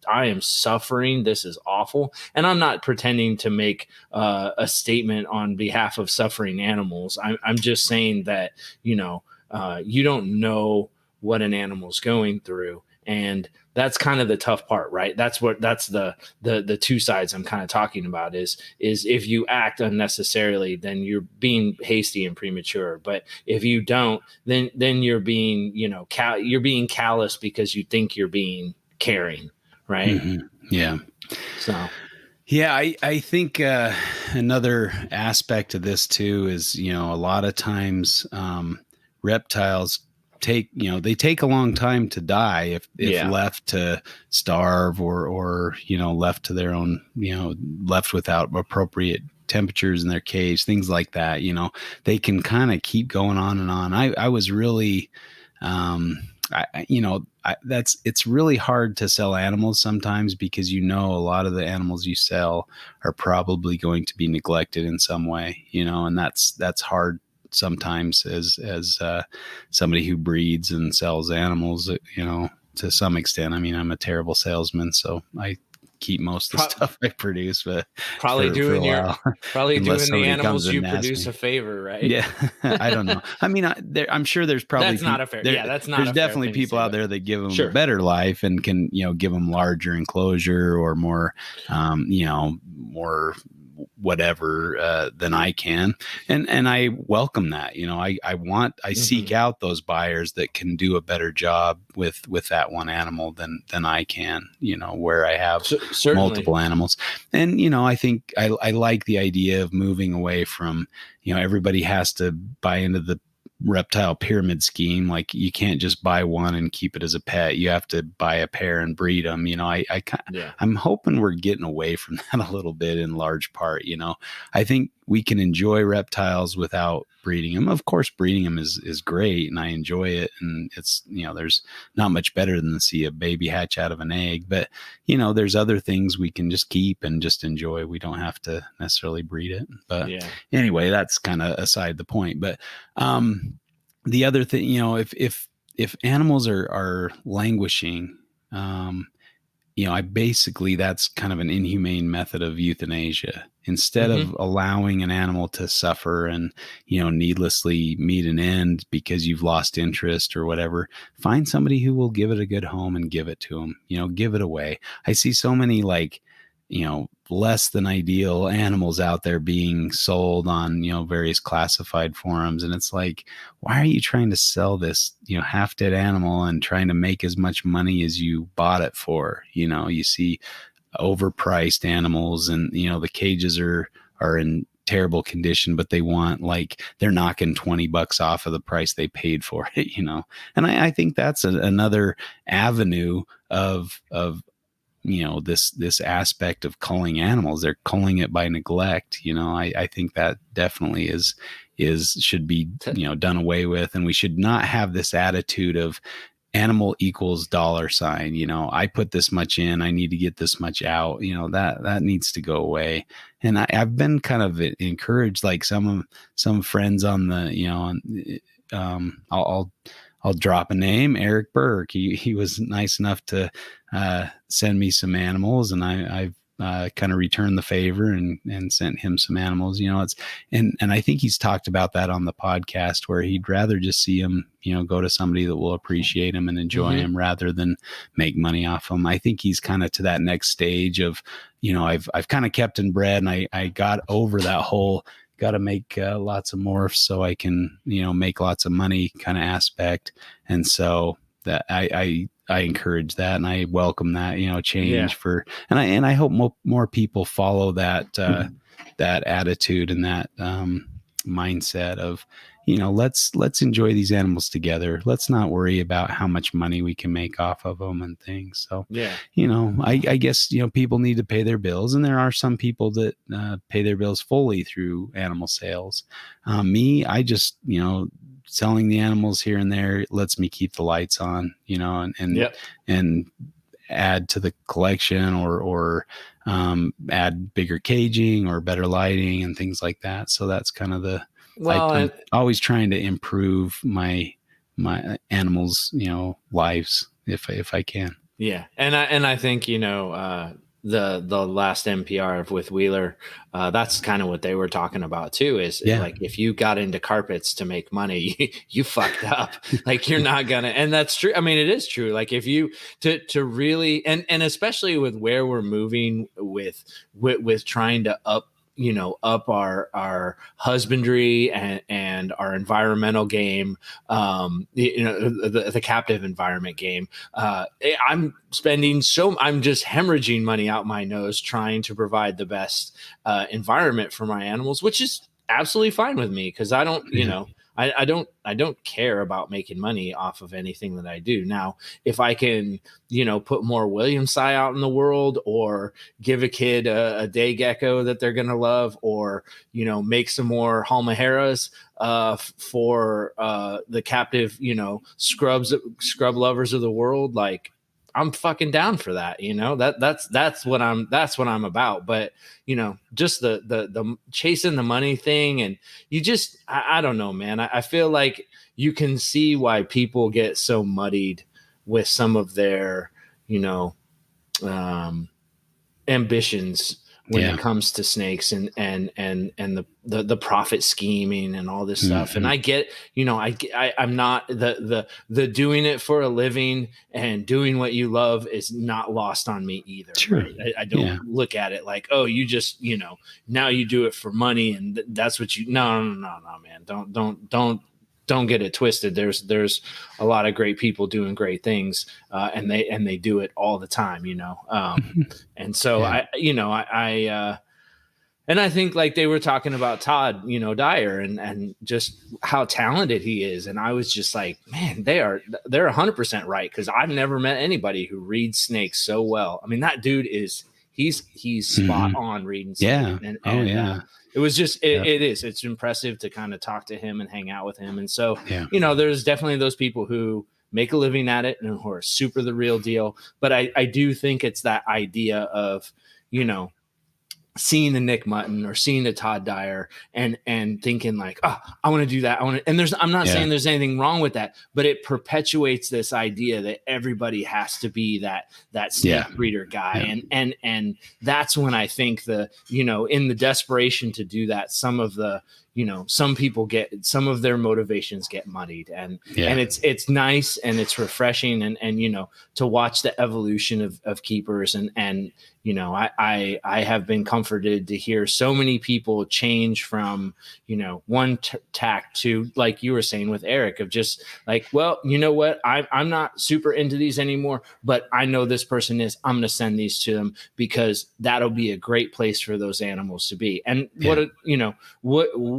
I am suffering. This is awful. And I'm not pretending to make a statement on behalf of suffering animals. I'm just saying that, you don't know what an animal's going through. And that's kind of the tough part, right? That's the two sides I'm kind of talking about is if you act unnecessarily, then you're being hasty and premature. But if you don't, then you're being, you're being callous because you think you're being caring, right? Mhm. Yeah. So Yeah, I think another aspect of this too is, a lot of times reptiles they take a long time to die if Yeah. left to starve or left to their own, left without appropriate temperatures in their cage, things like that. They can kind of keep going on and on. I was really, it's really hard to sell animals sometimes because a lot of the animals you sell are probably going to be neglected in some way, and that's hard sometimes as somebody who breeds and sells animals, to some extent. I mean, I'm a terrible salesman, so I keep most of the Pro- stuff I produce, but probably for a doing while, doing unless the somebody comes animals you and asks produce me. a favor, right? Yeah, I don't know. I mean, I'm sure there's probably That's not people a fair. there. Yeah, that's not There's a fair definitely thing to people say, out but there that give them a sure. better life and can, give them larger enclosure or more, more whatever than I can, and I welcome that. I seek out those buyers that can do a better job with that one animal than I can. Where I have Certainly. multiple animals, and I think I like the idea of moving away from, everybody has to buy into the reptile pyramid scheme. Like, you can't just buy one and keep it as a pet. You have to buy a pair and breed them. Yeah. I'm hoping we're getting away from that a little bit in large part. I think we can enjoy reptiles without breeding them. Of course, breeding them is great, and I enjoy it. And it's, there's not much better than to see a baby hatch out of an egg. But, there's other things we can just keep and just enjoy. We don't have to necessarily breed it. But Yeah. anyway, that's kind of aside the point. But the other thing, if animals are languishing, I basically, that's kind of an inhumane method of euthanasia. Instead of allowing an animal to suffer and, needlessly meet an end because you've lost interest or whatever, find somebody who will give it a good home and give it to them, give it away. I see so many less than ideal animals out there being sold on, various classified forums. And it's like, why are you trying to sell this, half dead animal and trying to make as much money as you bought it for? You see overpriced animals and, the cages are in terrible condition, but they're knocking $20 off of the price they paid for it, And I think that's another avenue of this aspect of culling animals. They're culling it by neglect. I think that definitely should be, done away with. And we should not have this attitude of animal equals dollar sign. I put this much in, I need to get this much out. That needs to go away. And I've been kind of encouraged, like some friends on the, I'll drop a name, Eric Burke. He was nice enough to send me some animals, and I've kind of returned the favor and sent him some animals. And I think he's talked about that on the podcast, where he'd rather just see him, go to somebody that will appreciate him and enjoy him rather than make money off him. I think he's kind of to that next stage of, I've kind of kept and bred, and I got over that whole got to make lots of morphs so I can, make lots of money kind of aspect. And so that I encourage that, and I welcome that, change and I hope more people follow that, that attitude and that, mindset of, let's enjoy these animals together. Let's not worry about how much money we can make off of them and things. So, I guess, people need to pay their bills, and there are some people that pay their bills fully through animal sales. Me, I just, selling the animals here and there lets me keep the lights on, and add to the collection or add bigger caging or better lighting and things like that. So that's kind of I'm always trying to improve my animals, lives if I can. Yeah. And I think, the last NPR with Wheeler, that's kind of what they were talking about too, is like, if you got into carpets to make money, you fucked up. Like, you're not gonna, and that's true. I mean, it is true. Like, if you to really, and especially with where we're moving with trying to up our husbandry and our environmental game, the captive environment game. I'm just hemorrhaging money out my nose trying to provide the best environment for my animals, which is absolutely fine with me, because I don't, I don't care about making money off of anything that I do. Now, if I can, put more Williamsi out in the world, or give a kid a day gecko that they're going to love, or, make some more Halmaheras for the captive, scrub lovers of the world, like, I'm fucking down for that. That's what I'm about. But, just the chasing the money thing, and I don't know, man. I feel like you can see why people get so muddied with some of their, um, ambitions when Yeah. it comes to snakes, and the profit scheming and all this stuff. And I get, I'm not the doing it for a living and doing what you love is not lost on me either. Sure. Right? I don't look at it like, oh, you just, now you do it for money and that's what you, no, man. Don't get it twisted. There's a lot of great people doing great things, and they do it all the time, and so and I think, like, they were talking about Todd, Dyer, and just how talented he is. And I was just like, man, they're 100% right. Cause I've never met anybody who reads snakes so well. I mean, that dude he's spot on reading snakes. Yeah. It was just, it's impressive to kind of talk to him and hang out with him. And so, Yeah. There's definitely those people who make a living at it and who are super the real deal. But I do think it's that idea of, seeing the Nick Mutton or seeing the Todd Dyer and thinking like, oh, I want to do that. I'm not saying there's anything wrong with that, but it perpetuates this idea that everybody has to be that snake breeder guy. And that's when I think in the desperation to do that, some of the, some people some of their motivations get muddied, and it's nice and it's refreshing and to watch the evolution of keepers and I have been comforted to hear so many people change from one tack to, like you were saying with Eric, of just like, well, you know what, I'm not super into these anymore, but I know this person is. I'm going to send these to them because that'll be a great place for those animals to be. And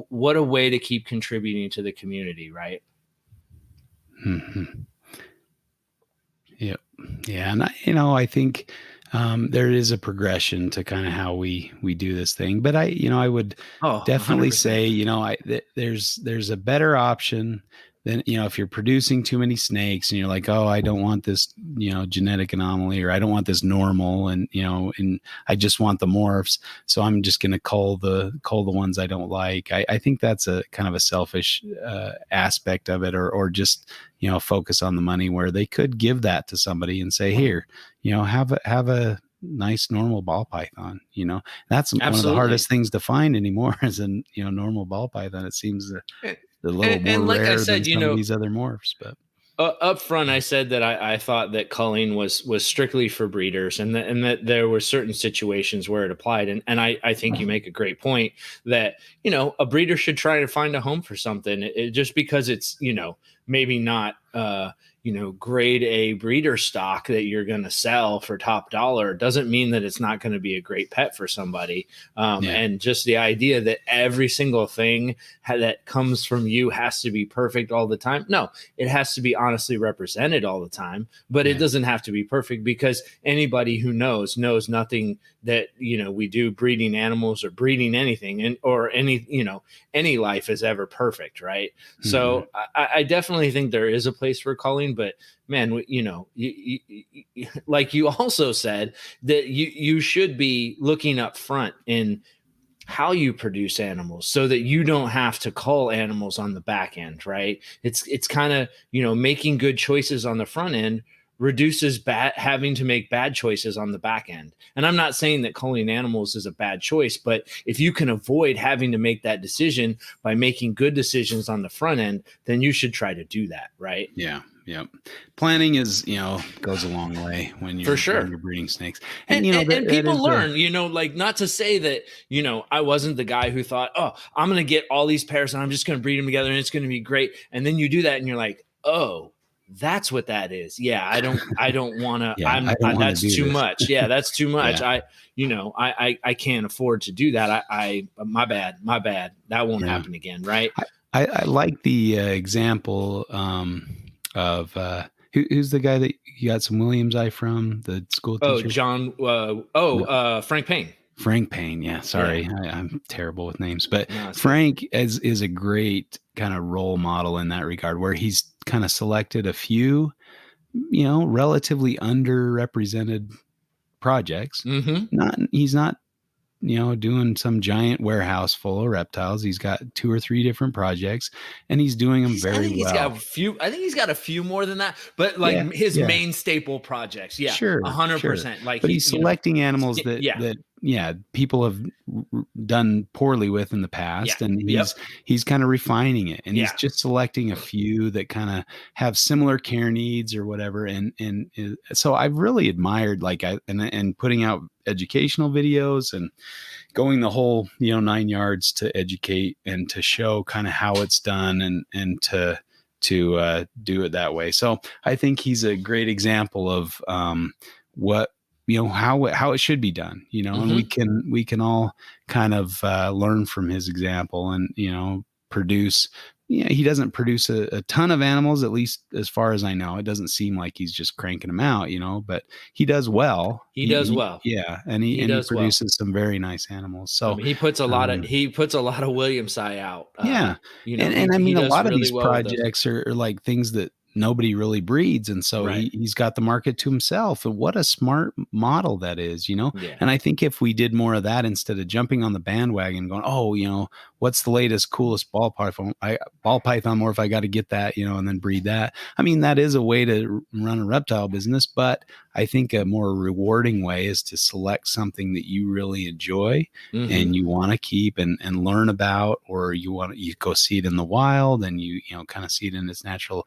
what a way to keep contributing to the community, right? Mm-hmm. Yep. Yeah. And I think there is a progression to kind of how we do this thing, but I would definitely 100%. Say, there's a better option than, if you're producing too many snakes and you're like, oh, I don't want this, genetic anomaly, or I don't want this normal. And, and I just want the morphs. So I'm just going to cull the ones I don't like. I think that's a kind of a selfish aspect of it, or just, focus on the money, where they could give that to somebody and say, here, have a nice normal ball python. That's Absolutely. One of the hardest things to find anymore is a normal ball python. It seems a little more like rare than some of these other morphs. But up front, I said that I thought that culling was strictly for breeders, and that there were certain situations where it applied. And I think you make a great point that, a breeder should try to find a home for something. Just because it's, maybe not, grade A breeder stock that you're going to sell for top dollar doesn't mean that it's not going to be a great pet for somebody. And just the idea that every single thing that comes from you has to be perfect all the time. No, it has to be honestly represented all the time, but it doesn't have to be perfect, because anybody who knows nothing that, we do breeding animals or breeding anything or any life is ever perfect. Right. Mm-hmm. So I definitely think there is a place for culling, but man, you like you also said that you should be looking up front in how you produce animals so that you don't have to cull animals on the back end, right? It's kind of, making good choices on the front end reduces having to make bad choices on the back end. And I'm not saying that culling animals is a bad choice, but if you can avoid having to make that decision by making good decisions on the front end, then you should try to do that, right? Yeah. Planning is, goes a long way when you're, for sure, when you're breeding snakes. And people learn, like, not to say that, I wasn't the guy who thought, oh, I'm going to get all these pairs and I'm just going to breed them together and it's going to be great. And then you do that and you're like, oh, that's what that is. Yeah. I don't want to, that's too much. Yeah. That's too much. I can't afford to do that. My bad. That won't happen again. Right. I like the example of who's the guy that you got some Williams eye from, the school Oh, teacher? John. Frank Payne. Frank Payne. Yeah, Yeah. sorry, I'm terrible with names, but No, it's good. Frank is a great kind of role model in that regard, where he's kind of selected a few, relatively underrepresented projects. Mm-hmm. Not he's not doing some giant warehouse full of reptiles. He's got two or three different projects, and he's doing them I very think he's got a well. few. I think he's got a few more than that, but like Yeah, his yeah. main staple projects, yeah, a Sure, hundred sure. percent. Like But he's selecting animals yeah, that yeah, people have done poorly with in the yeah, past, and yep, he's kind of refining it, and he's yeah. just selecting a few that kind of have similar care needs or whatever. And so I've really admired, like, and putting out educational videos and going the whole 9 yards to educate and to show kind of how it's done, and to do it that way. So I think he's a great example of what how it should be done. And we Mm-hmm. can all kind of learn from his example, and produce. Yeah, he doesn't produce a ton of animals, at least as far as I know. It doesn't seem like he's just cranking them out, but he does well. He does well. Yeah, and he He and he does well. produces some very nice animals. I So mean, he puts a lot of Williams eye out. yeah, and I He mean, a does lot of really these well with those. projects are like things that nobody really breeds, and so Right. he's got the market to himself. And what a smart model that is. Yeah. And I think if we did more of that, instead of jumping on the bandwagon, going, oh, what's the latest, coolest ball python morph? I got to get that, and then breed that. I mean, that is a way to run a reptile business, but I think a more rewarding way is to select something that you really enjoy Mm-hmm. and you want to keep and learn about, or you go see it in the wild, and you kind of see it in its natural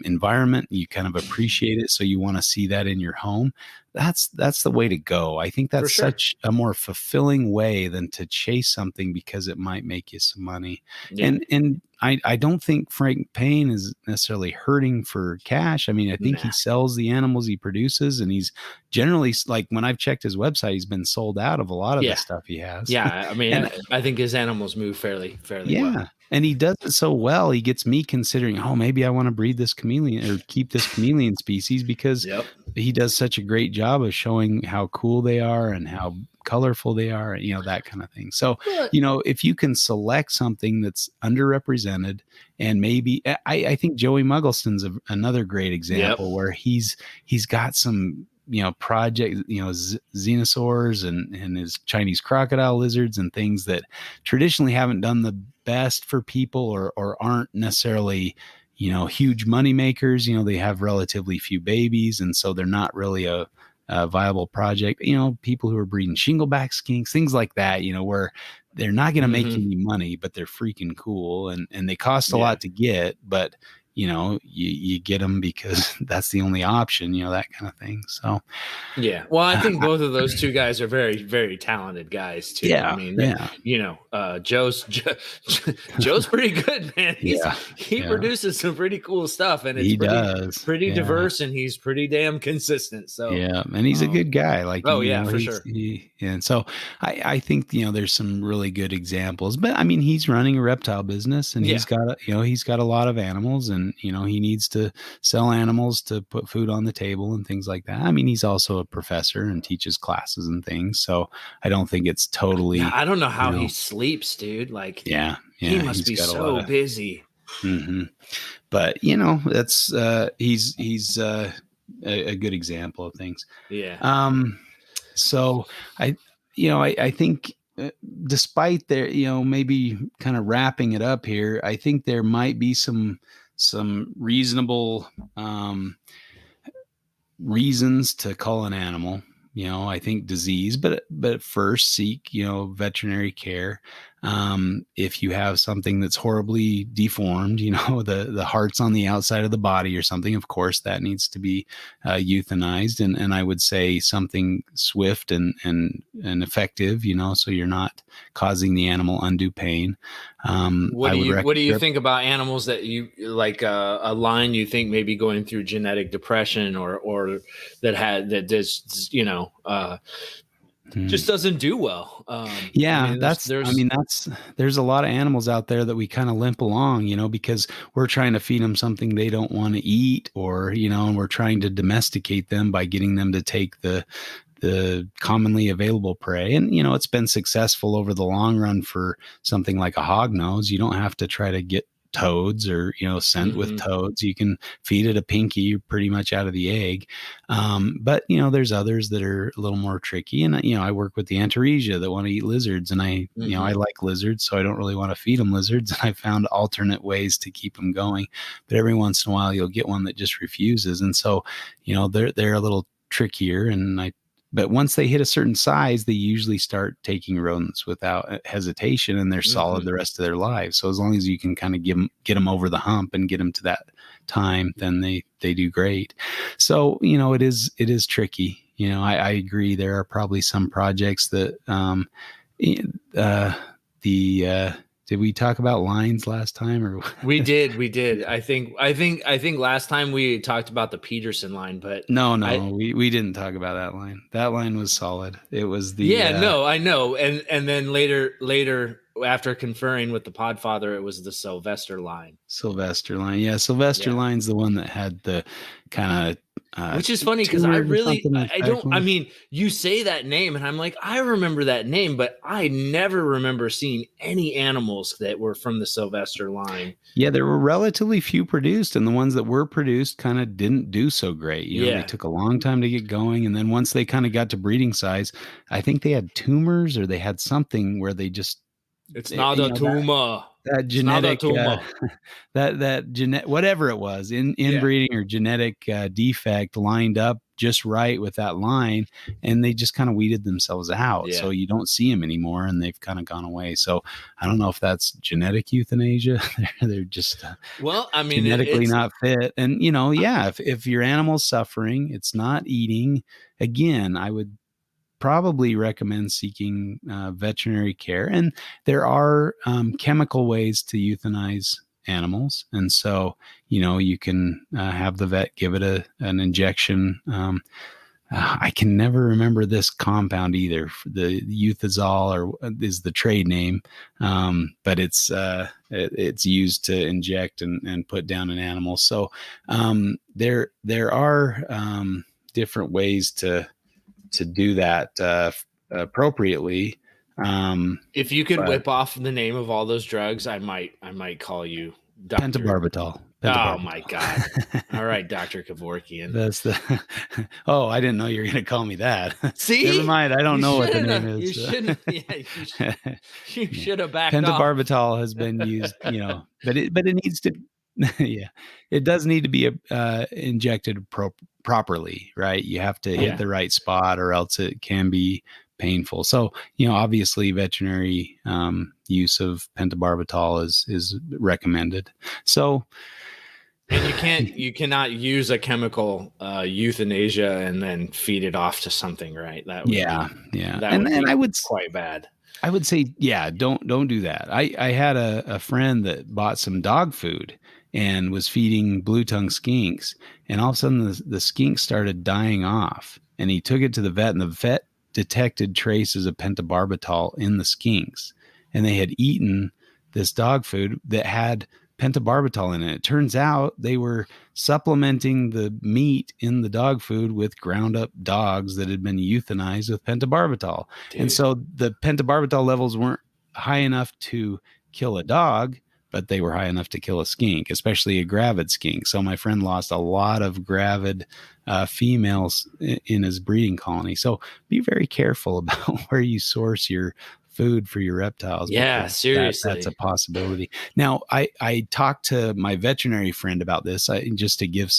environment. You kind of appreciate it, so you want to see that in your home. That's the way to go. I think For that's sure. such a more fulfilling way than to chase something because it might make you some money. Yeah. And I don't think Frank Payne is necessarily hurting for cash. I mean, I think he Nah. sells the animals he produces, and he's generally, like, when I've checked his website, he's been sold out of a lot of the Yeah. stuff he has. Yeah. I mean, And I think his animals move fairly well. yeah. And he does it so well. He gets me considering, oh, maybe I want to breed this chameleon or keep this chameleon species, because Yep. he does such a great job of showing how cool they are and how colorful they are, that kind of thing. So, But if you can select something that's underrepresented, and maybe I think Joey Muggleston's another great yep. example, where he's got some project, xenosaurs and his Chinese crocodile lizards and things that traditionally haven't done the best for people, or aren't necessarily huge money makers. They have relatively few babies, and so they're not really a viable project. People who are breeding shingleback skinks, things like that, where they're not going to make Mm-hmm. any money, but they're freaking cool, and they cost a Yeah. lot to get, but you get them because that's the only option, that kind of thing. So Yeah. Well, I think both of those two guys are very talented guys too. I yeah, mean, yeah, Joe's pretty good, man. yeah, He yeah. produces some pretty cool stuff, and it's He does. pretty Yeah. diverse, and he's pretty damn consistent. So, Yeah, and he's a good guy. Like, oh yeah, for sure. and so I think there's some really good examples. But I mean, he's running a reptile business, and Yeah. he's got a lot of animals, and he needs to sell animals to put food on the table and things like that. I mean, he's also a professor and teaches classes and things, so I don't think it's Yeah. totally, I don't know you how he know, sleeps, dude. Like yeah, he yeah, must he's be got a lot so of. busy. hmm But that's he's a good example of things. Yeah. Um, so I, I think, despite their, maybe kind of wrapping it up here, I think there might be some reasonable reasons to call an animal. I think disease, but first seek, veterinary care. If you have something that's horribly deformed, the heart's on the outside of the body or something, of course that needs to be euthanized. And I would say something swift and effective, so you're not causing the animal undue pain. I would What do you recommend. think about animals that you like a line you think maybe going through genetic depression or that had that just just doesn't do well. I Yeah, mean, I there's mean, there's a lot of animals out there that we kind of limp along, because we're trying to feed them something they don't want to eat, or, and we're trying to domesticate them by getting them to take the commonly available prey. And, it's been successful over the long run for something like a hognose. You don't have to try to get toads or, scent with mhm, toads. You can feed it a pinky, you're pretty much out of the egg. But, there's others that are a little more tricky. And, I work with the Antaresia that want to eat lizards. And I mhm. like lizards, so I don't really want to feed them lizards. And I found alternate ways to keep them going. But every once in a while, you'll get one that just refuses. And so, they're a little trickier. But once they hit a certain size, they usually start taking rodents without hesitation, and they're solid Mhm. the rest of their lives. So as long as you can kind of get them over the hump and get them to that time, then they do great. So it is tricky. I agree. There are probably some projects that uh, the did we talk about lines last time or We did. I think last time we talked about the Peterson line, but no, I we didn't talk about that line. That line was solid. It was the yeah, no, I know. And then later after conferring with the Podfather, it was the Sylvester line. Sylvester line. Yeah, Sylvester Yeah. line's the one that had the kind of Which is funny because tumors or something in his I back don't, I line. mean, you say that name and I'm like, I remember that name, but I never remember seeing any animals that were from the Sylvester line. Yeah, there were relatively few produced, and the ones that were produced kind of didn't do so great. They Yeah. took a long time to get going, and then once they kind of got to breeding size, I think they had tumors or they had something where they just, It's not a that tumor. It's not a genetic tumor. that genetic whatever it was in Yeah. inbreeding or genetic defect lined up just right with that line, and they just kind of weeded themselves out, Yeah. so you don't see them anymore, and they've kind of gone away. So I don't know if that's genetic euthanasia. They're just Well, I mean, genetically it's not fit. And yeah, if your animal's suffering, it's not eating, again, I would probably recommend seeking veterinary care. And there are chemical ways to euthanize animals. And so, you can have the vet give it an injection. I can never remember this compound either. The Euthazol or is the trade name, but it's used to inject and put down an animal. So there are different ways to do that appropriately. if you could But whip off the name of all those drugs, I might call you Doctor. pentobarbital, Oh my God! pentobarbital. All right, Doctor Kevorkian. That's the. Oh, I didn't know you were going to call me that. Never See, mind. I don't you know what the shouldn't. name You is. shouldn't. Yeah, you Yeah. should have backed off. Pentobarbital has been used, but it needs to. Yeah, it does need to be injected properly, right? You have to hit Yeah. the right spot, or else it can be painful. So, obviously, veterinary use of pentobarbital is recommended. So, And you cannot use a chemical euthanasia and then feed it off to something, right? yeah, yeah, That and would be I would quite bad. I would say, yeah, don't do that. I had a friend that bought some dog food and was feeding blue tongue skinks, and all of a sudden the skink started dying off, and he took it to the vet, and the vet detected traces of pentobarbital in the skinks, and they had eaten this dog food that had pentobarbital in it. It turns out they were supplementing the meat in the dog food with ground up dogs that had been euthanized with pentobarbital. And Dude. so the pentobarbital levels weren't high enough to kill a dog, but they were high enough to kill a skink, especially a gravid skink. So my friend lost a lot of gravid females in his breeding colony. So be very careful about where you source your food for your reptiles, Yeah, because that's a seriously. possibility. Now, I talked to my veterinary friend about this, just to give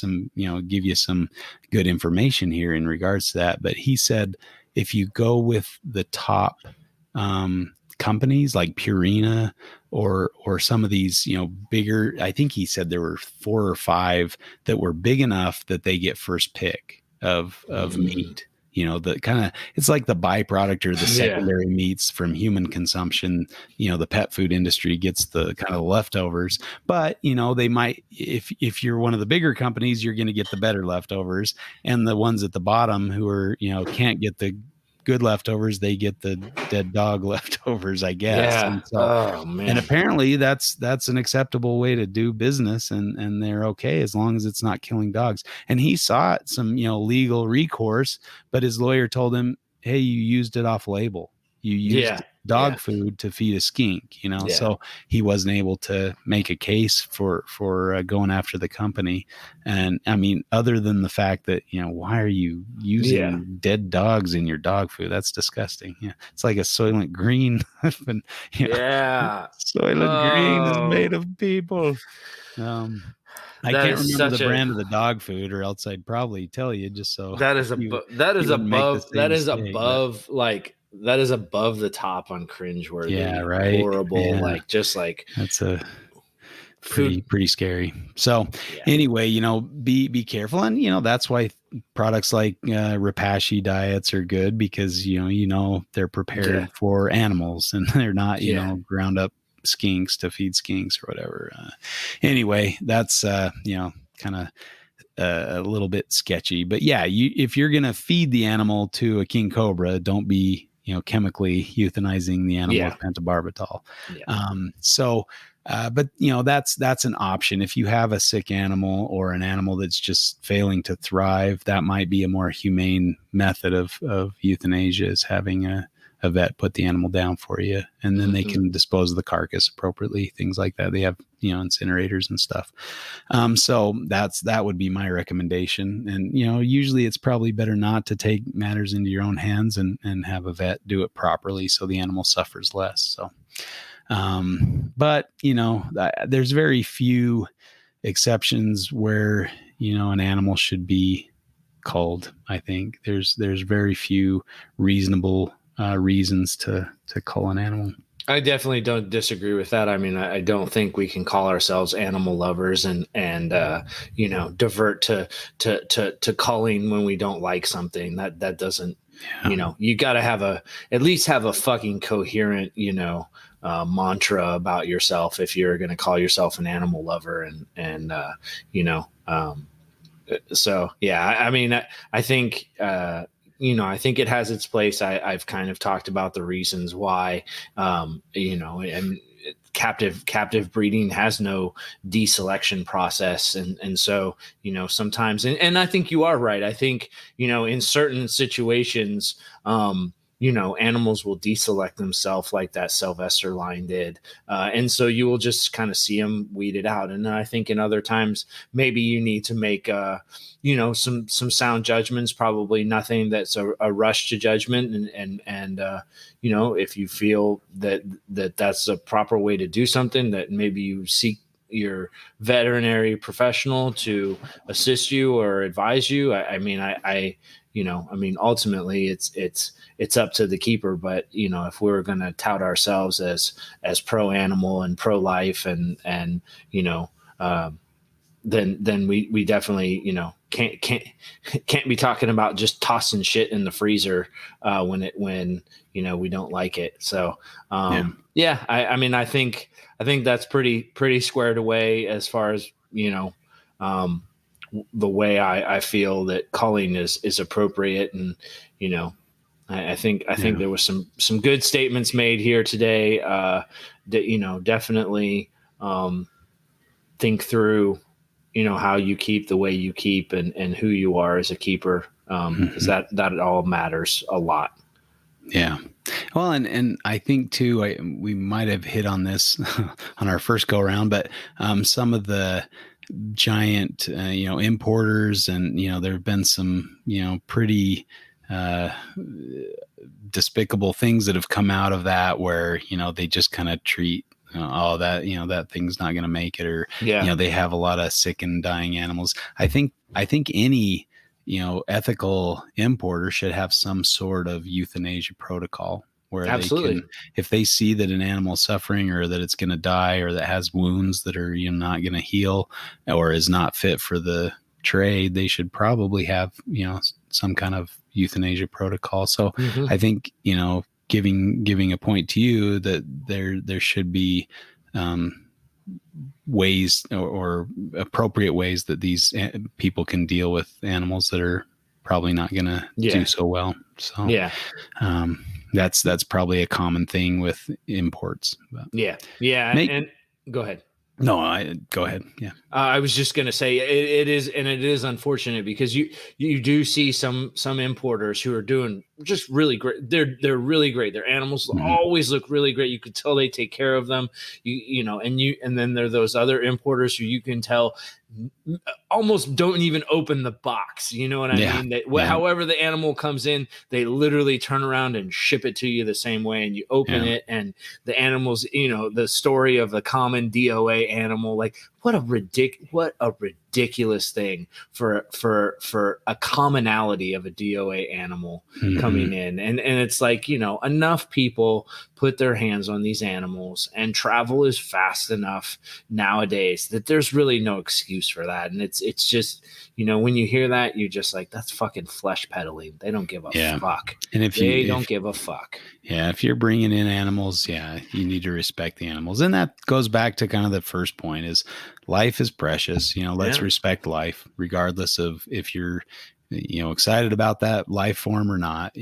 you some good information here in regards to that. But he said if you go with the top companies like Purina or some of these, bigger, I think he said there were 4 or 5 that were big enough that they get first pick of Mm, meat. The kind of, it's like the byproduct or the yeah. secondary meats from human consumption. The pet food industry gets the kind of leftovers, but they might, if you're one of the bigger companies, you're going to get the better leftovers, and the ones at the bottom who are, can't get the good leftovers, they get the dead dog leftovers, I guess. Yeah. And so, Oh and man. apparently that's an acceptable way to do business, and they're okay as long as it's not killing dogs. And he sought some, legal recourse, but his lawyer told him, hey, you used it off label. You Yeah. used Yeah. dog food to feed a skink, Yeah. so he wasn't able to make a case for going after the company. And I mean, other than the fact that, why are you Yeah. using dead dogs in your dog food? That's disgusting. Yeah, it's like a Soylent Green. And, Yeah. Soylent Green is made Oh, of people. um I that can't is remember the such a brand of the dog food, or else I'd probably tell you, just so that is you that is wouldn't make the above same mistake. But that is above the top on yeah, cringeworthy, right. horrible, Yeah, like just like that's a food. pretty scary. So Yeah. anyway, be careful. And that's why products like Repashy diets are good, because they're Yeah. prepared for animals, and they're not Yeah. ground up skinks to feed skinks or whatever. Anyway, that's kind of a little bit sketchy. But yeah, if you're gonna feed the animal to a king cobra, don't be chemically euthanizing the animal Yeah. with pentobarbital. Yeah. But that's an option. If you have a sick animal, or an animal that's just failing to thrive, that might be a more humane method of euthanasia, is having a vet put the animal down for you, and then they Hmm. can dispose of the carcass appropriately, things like that. They have incinerators and stuff. So that would be my recommendation. And usually it's probably better not to take matters into your own hands, and have a vet do it properly, so the animal suffers less. So but there's very few exceptions where an animal should be culled. I think there's very few reasonable reasons to cull an animal. I definitely don't disagree with that. I mean, I don't think we can call ourselves animal lovers and divert to culling when we don't like something. That doesn't, Yeah. you got to at least have a fucking coherent, mantra about yourself if you're going to call yourself an animal lover. You know, um, so yeah, I mean, I think I think it has its place. I've kind of talked about the reasons why, and captive breeding has no deselection process, and so sometimes, and I think you are right. I think in certain situations, animals will deselect themselves like that Sylvester line did. And so you will just kind of see them weeded out. And I think in other times, maybe you need to make, some sound judgments, probably nothing that's a rush to judgment. If you feel that's a proper way to do something, that maybe you seek your veterinary professional to assist you or advise you. Ultimately it's up to the keeper. But if we're going to tout ourselves as pro animal and pro life, and then we definitely can't be talking about just tossing shit in the freezer when we don't like it. So Yeah. I think that's pretty squared away as far as the way I feel that culling is appropriate. And I think Yeah. there was some good statements made here today that definitely think through how you keep the way you keep, and who you are as a keeper, because Mhm. that all matters a lot. Yeah. Well, and I think too, we might have hit on this on our first go around, but some of the giant, importers, and there have been some, pretty uh, despicable things that have come out of that, where they just kind of treat all that, that thing's not going to make it, or Yeah, they have a lot of sick and dying animals. I think any ethical importer should have some sort of euthanasia protocol, where they absolutely. can, if they see that an animal is suffering, or that it's going to die, or that has wounds that are not going to heal, or is not fit for the trade, they should probably have some kind of euthanasia protocol. So Hmm. I think giving a point to you that there should be ways, or appropriate ways, that these people can deal with animals that are probably not going to do Yeah. so well. So Yeah. um, that's probably a common thing with imports. But Yeah. Yeah. make And go ahead. no, I go ahead. Yeah. I was just going to say it is, and it is unfortunate because you do see some importers who are doing just really great. They're really great. Their animals Mhm. always look really great. You could tell they take care of them. And then there are those other importers who you can tell almost don't even open the box. You know what I Yeah. mean? That Yeah. however the animal comes in, they literally turn around and ship it to you the same way, and you open Yeah. it, and the animals, the story of the common DOA animal, like what a ridiculous thing for a commonality of a DOA animal coming Mhm. in, and it's like, enough people put their hands on these animals, and travel is fast enough nowadays that there's really no excuse for that. And it's just, when you hear that, you're just like, that's fucking flesh peddling. They don't give a Yeah. fuck. And They don't give a fuck. if you're bringing in animals, yeah, you need to respect the animals. And that goes back to kind of the first point is life is precious. Let's Yeah. respect life regardless of if you're, excited about that life form or not.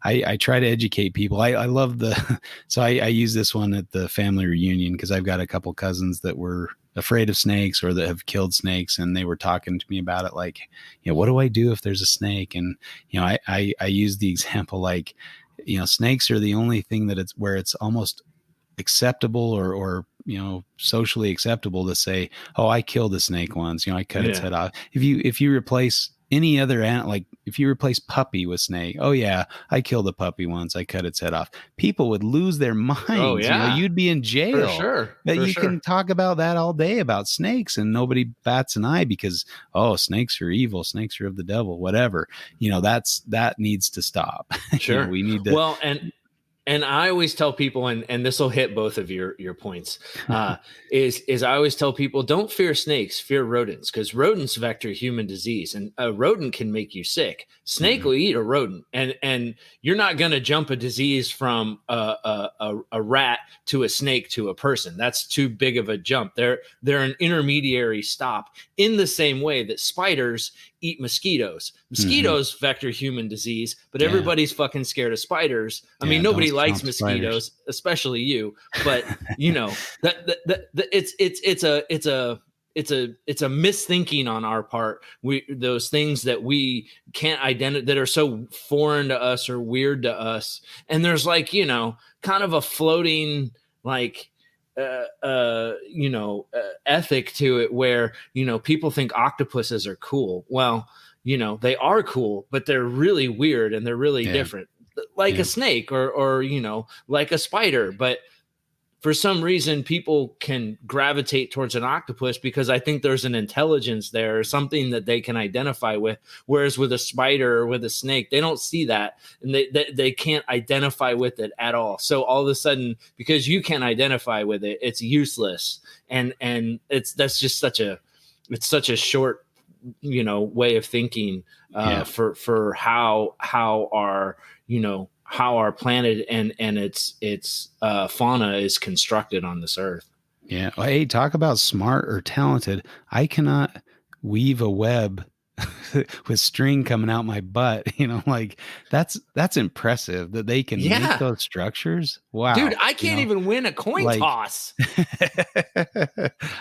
I try to educate people. I love so I use this one at the family reunion because I've got a couple cousins that were afraid of snakes or that have killed snakes. And they were talking to me about it. Like, what do I do if there's a snake? And, I use the example, like, snakes are the only thing that it's where it's almost acceptable or socially acceptable to say, oh, I killed a snake once, I cut its Yeah. head off. If you replace any other animal, like if you replace puppy with snake, oh yeah, I killed a puppy once, I cut its head off, people would lose their Oh minds. yeah. You'd be in For jail. sure. That For you sure. can talk about that all day about snakes and nobody bats an eye because, oh, snakes are evil, snakes are of the devil, whatever. That needs to stop. Sure. We need to. Well, and I always tell people, and this will hit both of your points, is I always tell people, don't fear snakes, fear rodents, because rodents vector human disease, and a rodent can make you sick. Snake Mhm. will eat a rodent, and you're not going to jump a disease from a rat to a snake to a person. That's too big of a jump. They're an intermediary stop. In the same way that spiders eat mosquitoes. Mhm. Mosquitoes vector human disease, but Yeah. everybody's fucking scared of spiders. I mean, Yeah. Don't nobody likes stomp spiders. mosquitoes, especially you. But it's a misthinking on our part. Those things that we can't identify, that are so foreign to us or weird to us, and there's like, kind of a floating like ethic to it where, people think octopuses are cool. Well, they are cool, but they're really weird and they're really Yeah. different, like a Yeah. snake or like a spider. But for some reason, people can gravitate towards an octopus because I think there's an intelligence there or something that they can identify with. Whereas with a spider or with a snake, they don't see that, and they can't identify with it at all. So all of a sudden, because you can't identify with it, it's useless. And that's just such a short, way of thinking, Yeah. for how our, how our planet and its fauna is constructed on this earth. Yeah. Well, hey, talk about smart or talented. I cannot weave a web with string coming out my butt. Like that's impressive that they can make Yeah, those structures. dude, Wow. I can't even win a coin Like toss.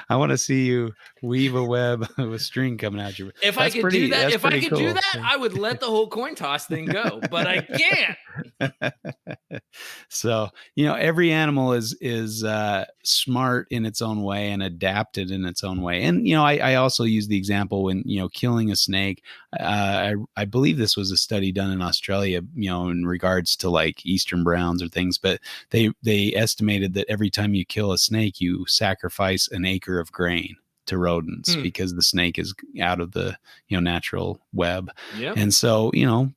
I want to see you weave a web with string coming out your. If I could do that, That's if I pretty could do cool. that, I would let the whole coin toss thing go. But I can't. So every animal is smart in its own way and adapted in its own way. And I also use the example when killing a snake. I believe this was a study done in Australia, in regards to like eastern browns or things, but they estimated that every time you kill a snake, you sacrifice an acre of grain to rodents Hmm. because the snake is out of the natural web. Yep. And so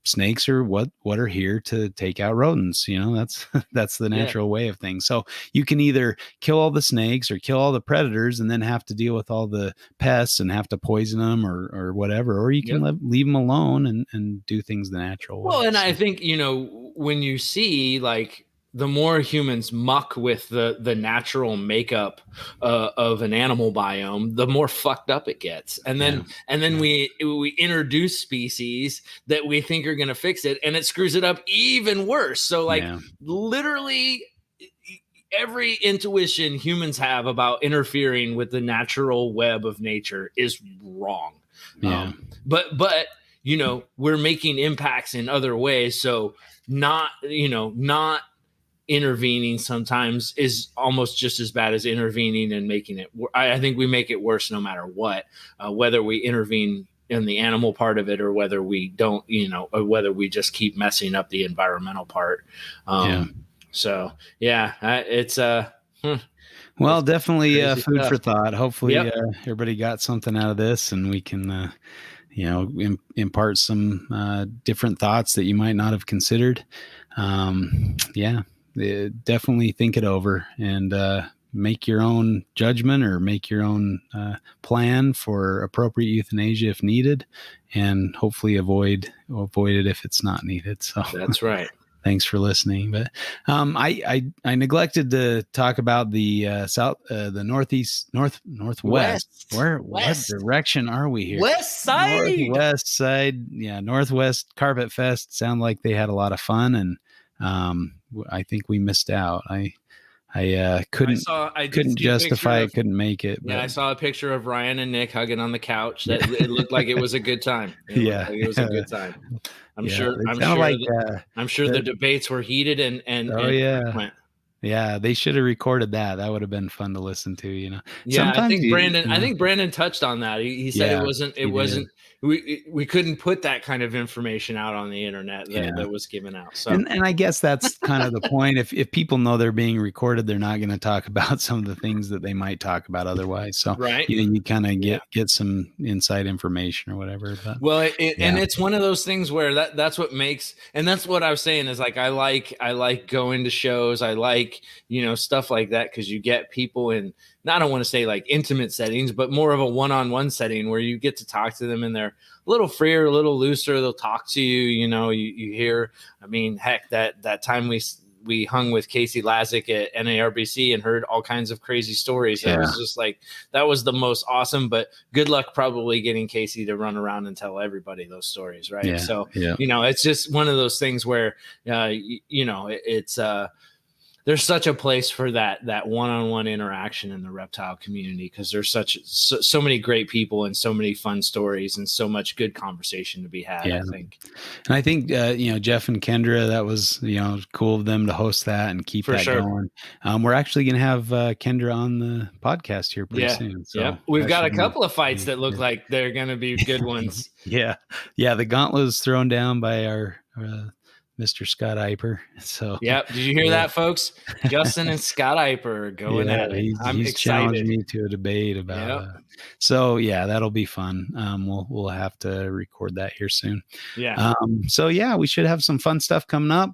snakes are what are here to take out rodents. That's that's the Yeah. natural way of things. So you can either kill all the snakes or kill all the predators and then have to deal with all the pests and have to poison them or whatever, or you can Yep. leave them alone and do things the natural Well, way. and I So think, when you see like the more humans muck with the natural makeup of an animal biome, the more fucked up it gets. And then we introduce species that we think are going to fix it, and it screws it up even worse. So like literally every intuition humans have about interfering with the natural web of nature is wrong. But you know, we're making impacts in other ways. So not intervening sometimes is almost just as bad as intervening and making it. I think we make it worse no matter what, whether we intervene in the animal part of it or whether we don't, or whether we just keep messing up the environmental part. So yeah, it's well, definitely food stuff. for thought. Hopefully everybody got something out of this, and we can impart some different thoughts that you might not have considered. Definitely think it over and make your own judgment or make your own plan for appropriate euthanasia if needed, and hopefully avoid it if it's not needed. So that's right. Thanks for listening. But I neglected to talk about the northwest. What direction are we here? West side. Northwest side. Yeah, Northwest Carpet Fest. Sound like they had a lot of fun, and I think we missed out. I couldn't justify it, couldn't make it. Yeah, I saw a picture of Ryan and Nick hugging on the couch. That it looked like it was a good time. It was a good time. I'm sure the debates were heated and went. Yeah, they should have recorded that. That would have been fun to listen to, Yeah, sometimes I think Brandon touched on that. He said it wasn't we couldn't put that kind of information out on the internet that was given out. So and I guess that's kind of the point. If people know they're being recorded, they're not going to talk about some of the things that they might talk about otherwise. So you kind of get some inside information or whatever. But, and it's one of those things where that's what makes, and that's what I was saying is like I like going to shows. I like stuff like that because you get people in. I don't want to say like intimate settings, but more of a one-on-one setting where you get to talk to them and they're a little freer, a little looser. They'll talk to you, you hear, I mean, heck, that time we hung with Casey Lazick at NARBC and heard all kinds of crazy stories. That was just like, that was the most awesome, but good luck probably getting Casey to run around and tell everybody those stories. Right. It's just one of those things where, it's, there's such a place for that one-on-one interaction in the reptile community because there's so many great people and so many fun stories and so much good conversation to be had. I think. And I think Jeff and Kendra, that was cool of them to host that and keep that going. We're actually going to have Kendra on the podcast here pretty soon. So we've got a couple of fights that look like they're going to be good ones. The gauntlet was thrown down by our Mr. Scott Eiper. So did you hear that, folks? Justin and Scott Eiper are going at it. He's challenged me to a debate about it. So that'll be fun. We'll have to record that here soon. We should have some fun stuff coming up.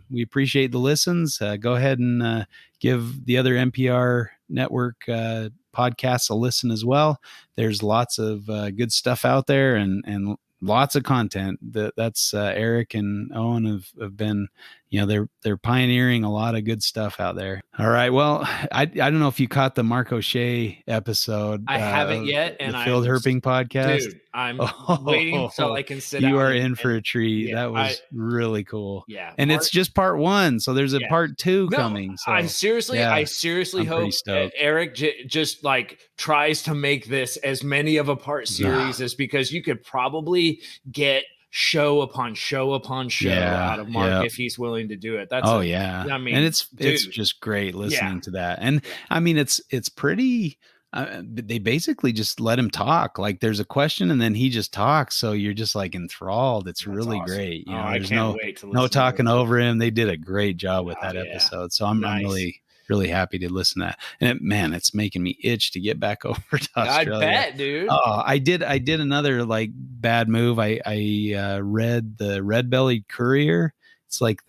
We appreciate the listens. Go ahead and give the other NPR network podcasts a listen as well. There's lots of good stuff out there and lots of content. That's Eric and Owen have been, they're pioneering a lot of good stuff out there. All right. Well, I don't know if you caught the Mark O'Shea episode. I haven't yet. And the Field Herping podcast. Dude, I'm waiting so I can sit down. You are in for a treat. That was really cool. Yeah. And it's just part one. So there's a part two coming. So I seriously hope Eric just like tries to make this as many of a part series as because you could probably get show upon show out of Mark if he's willing to do it. That's I mean, and it's just great listening to that. And I mean, it's pretty. They basically just let him talk. Like there's a question and then he just talks. So you're just like enthralled. It's really awesome. Great. There's no talking over him. They did a great job with that episode. So I'm really happy to listen to that. And it's making me itch to get back over to Australia. I bet, dude. Oh, I did another like bad move. I read the Red-Bellied Courier it's like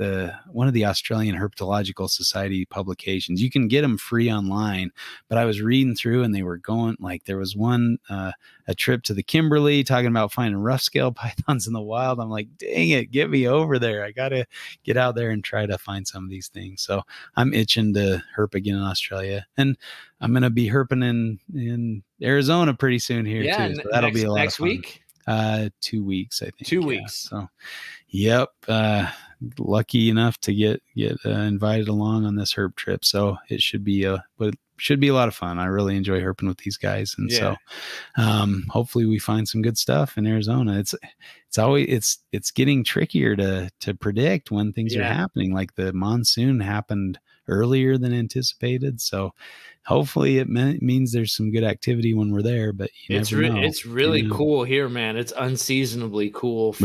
one of the Australian Herpetological Society publications. You can get them free online, but I was reading through and they were going like, there was one, a trip to the Kimberley talking about finding rough scale pythons in the wild. I'm like, dang it, get me over there. I got to get out there and try to find some of these things. So I'm itching to herp again in Australia, and I'm going to be herping in Arizona pretty soon here too. So that'll be a lot of fun. Week? 2 weeks, I think. 2 weeks. So, yep. Lucky enough to get invited along on this herp trip. So it should be a lot of fun. I really enjoy herping with these guys. And so, hopefully we find some good stuff in Arizona. It's getting trickier to predict when things are happening. Like the monsoon happened earlier than anticipated. So hopefully it means there's some good activity when we're there, but it's really cool here, man. It's unseasonably cool for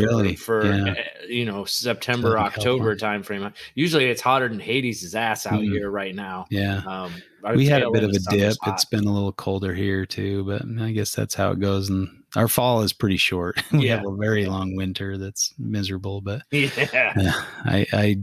September, October timeframe. Usually it's hotter than Hades' ass out here right now. Yeah. We had a bit of a dip. It's been a little colder here too, but I guess that's how it goes. And our fall is pretty short. We have a very long winter that's miserable, but I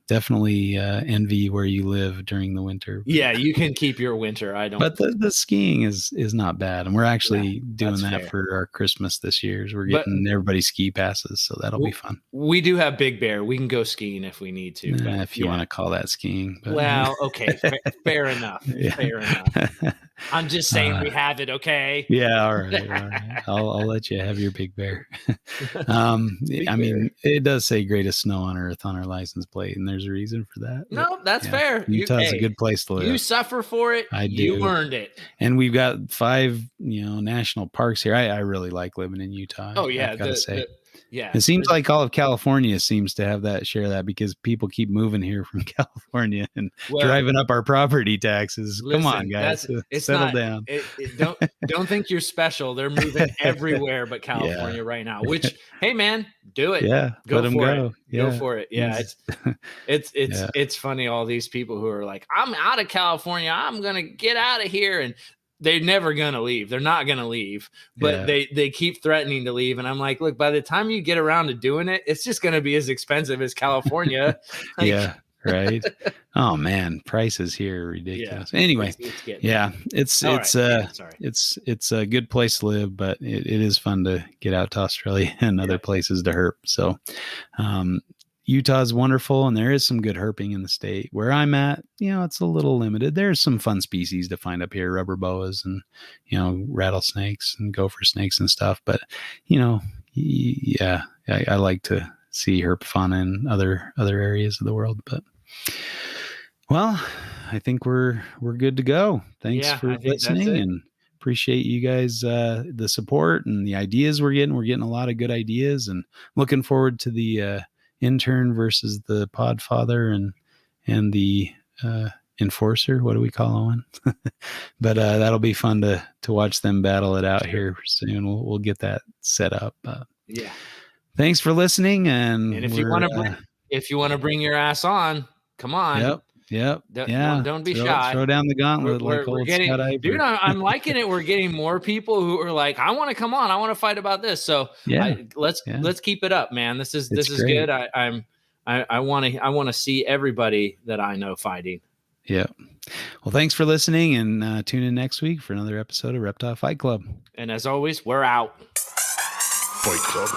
definitely envy where you live during the winter. Yeah, you can keep your winter. I don't. But the skiing is not bad, and we're actually doing that for our Christmas this year. We're getting everybody ski passes, so that'll be fun. We do have Big Bear. We can go skiing if we need to. If you want to call that skiing. But, well, okay, fair enough. Fair enough. I'm just saying we have it, okay? Yeah, all right. I'll let you have your Big Bear. I mean, it does say greatest snow on earth on our license plate, and there's a reason for that. No, that's fair. Utah's a good place to live. You suffer for it. I do. You earned it. And we've got 5, national parks here. I really like living in Utah. Oh yeah, I've got to say. Yeah, it seems like all of California seems to have share that because people keep moving here from California and driving up our property taxes. Come on, guys, settle down. Don't think you're special. They're moving everywhere but California right now. Which, hey man, do it. Yeah, go for it. Go for it. Yeah, it's funny. All these people who are like, I'm out of California. I'm gonna get out of here, and they're never going to leave. They're not going to leave, but they keep threatening to leave. And I'm like, look, by the time you get around to doing it, it's just going to be as expensive as California. Yeah. Right. Oh man. Prices here are ridiculous. Anyway. It's a good place to live, but it is fun to get out to Australia and other places to herp. So, Utah's wonderful, and there is some good herping in the state. Where I'm at, it's a little limited. There's some fun species to find up here, rubber boas and, rattlesnakes and gopher snakes and stuff. But, I like to see herp fauna in other areas of the world. But, well, I think we're good to go. Thanks for listening, and appreciate you guys, the support and the ideas we're getting. We're getting a lot of good ideas, and looking forward to the intern versus the podfather and the enforcer. What do we call Owen? But that'll be fun to watch them battle it out here soon. We'll get that set up. Thanks for listening, and if you want to bring your ass on, come on. Yep. Don't be shy. Throw down the gauntlet like old Scott Iver. Dude, I'm liking it. We're getting more people who are like, I want to come on. I want to fight about this. So let's keep it up, man. This is good. I want to see everybody that I know fighting. Yeah. Well, thanks for listening, and tune in next week for another episode of Reptile Fight Club. And as always, we're out. Fight Club.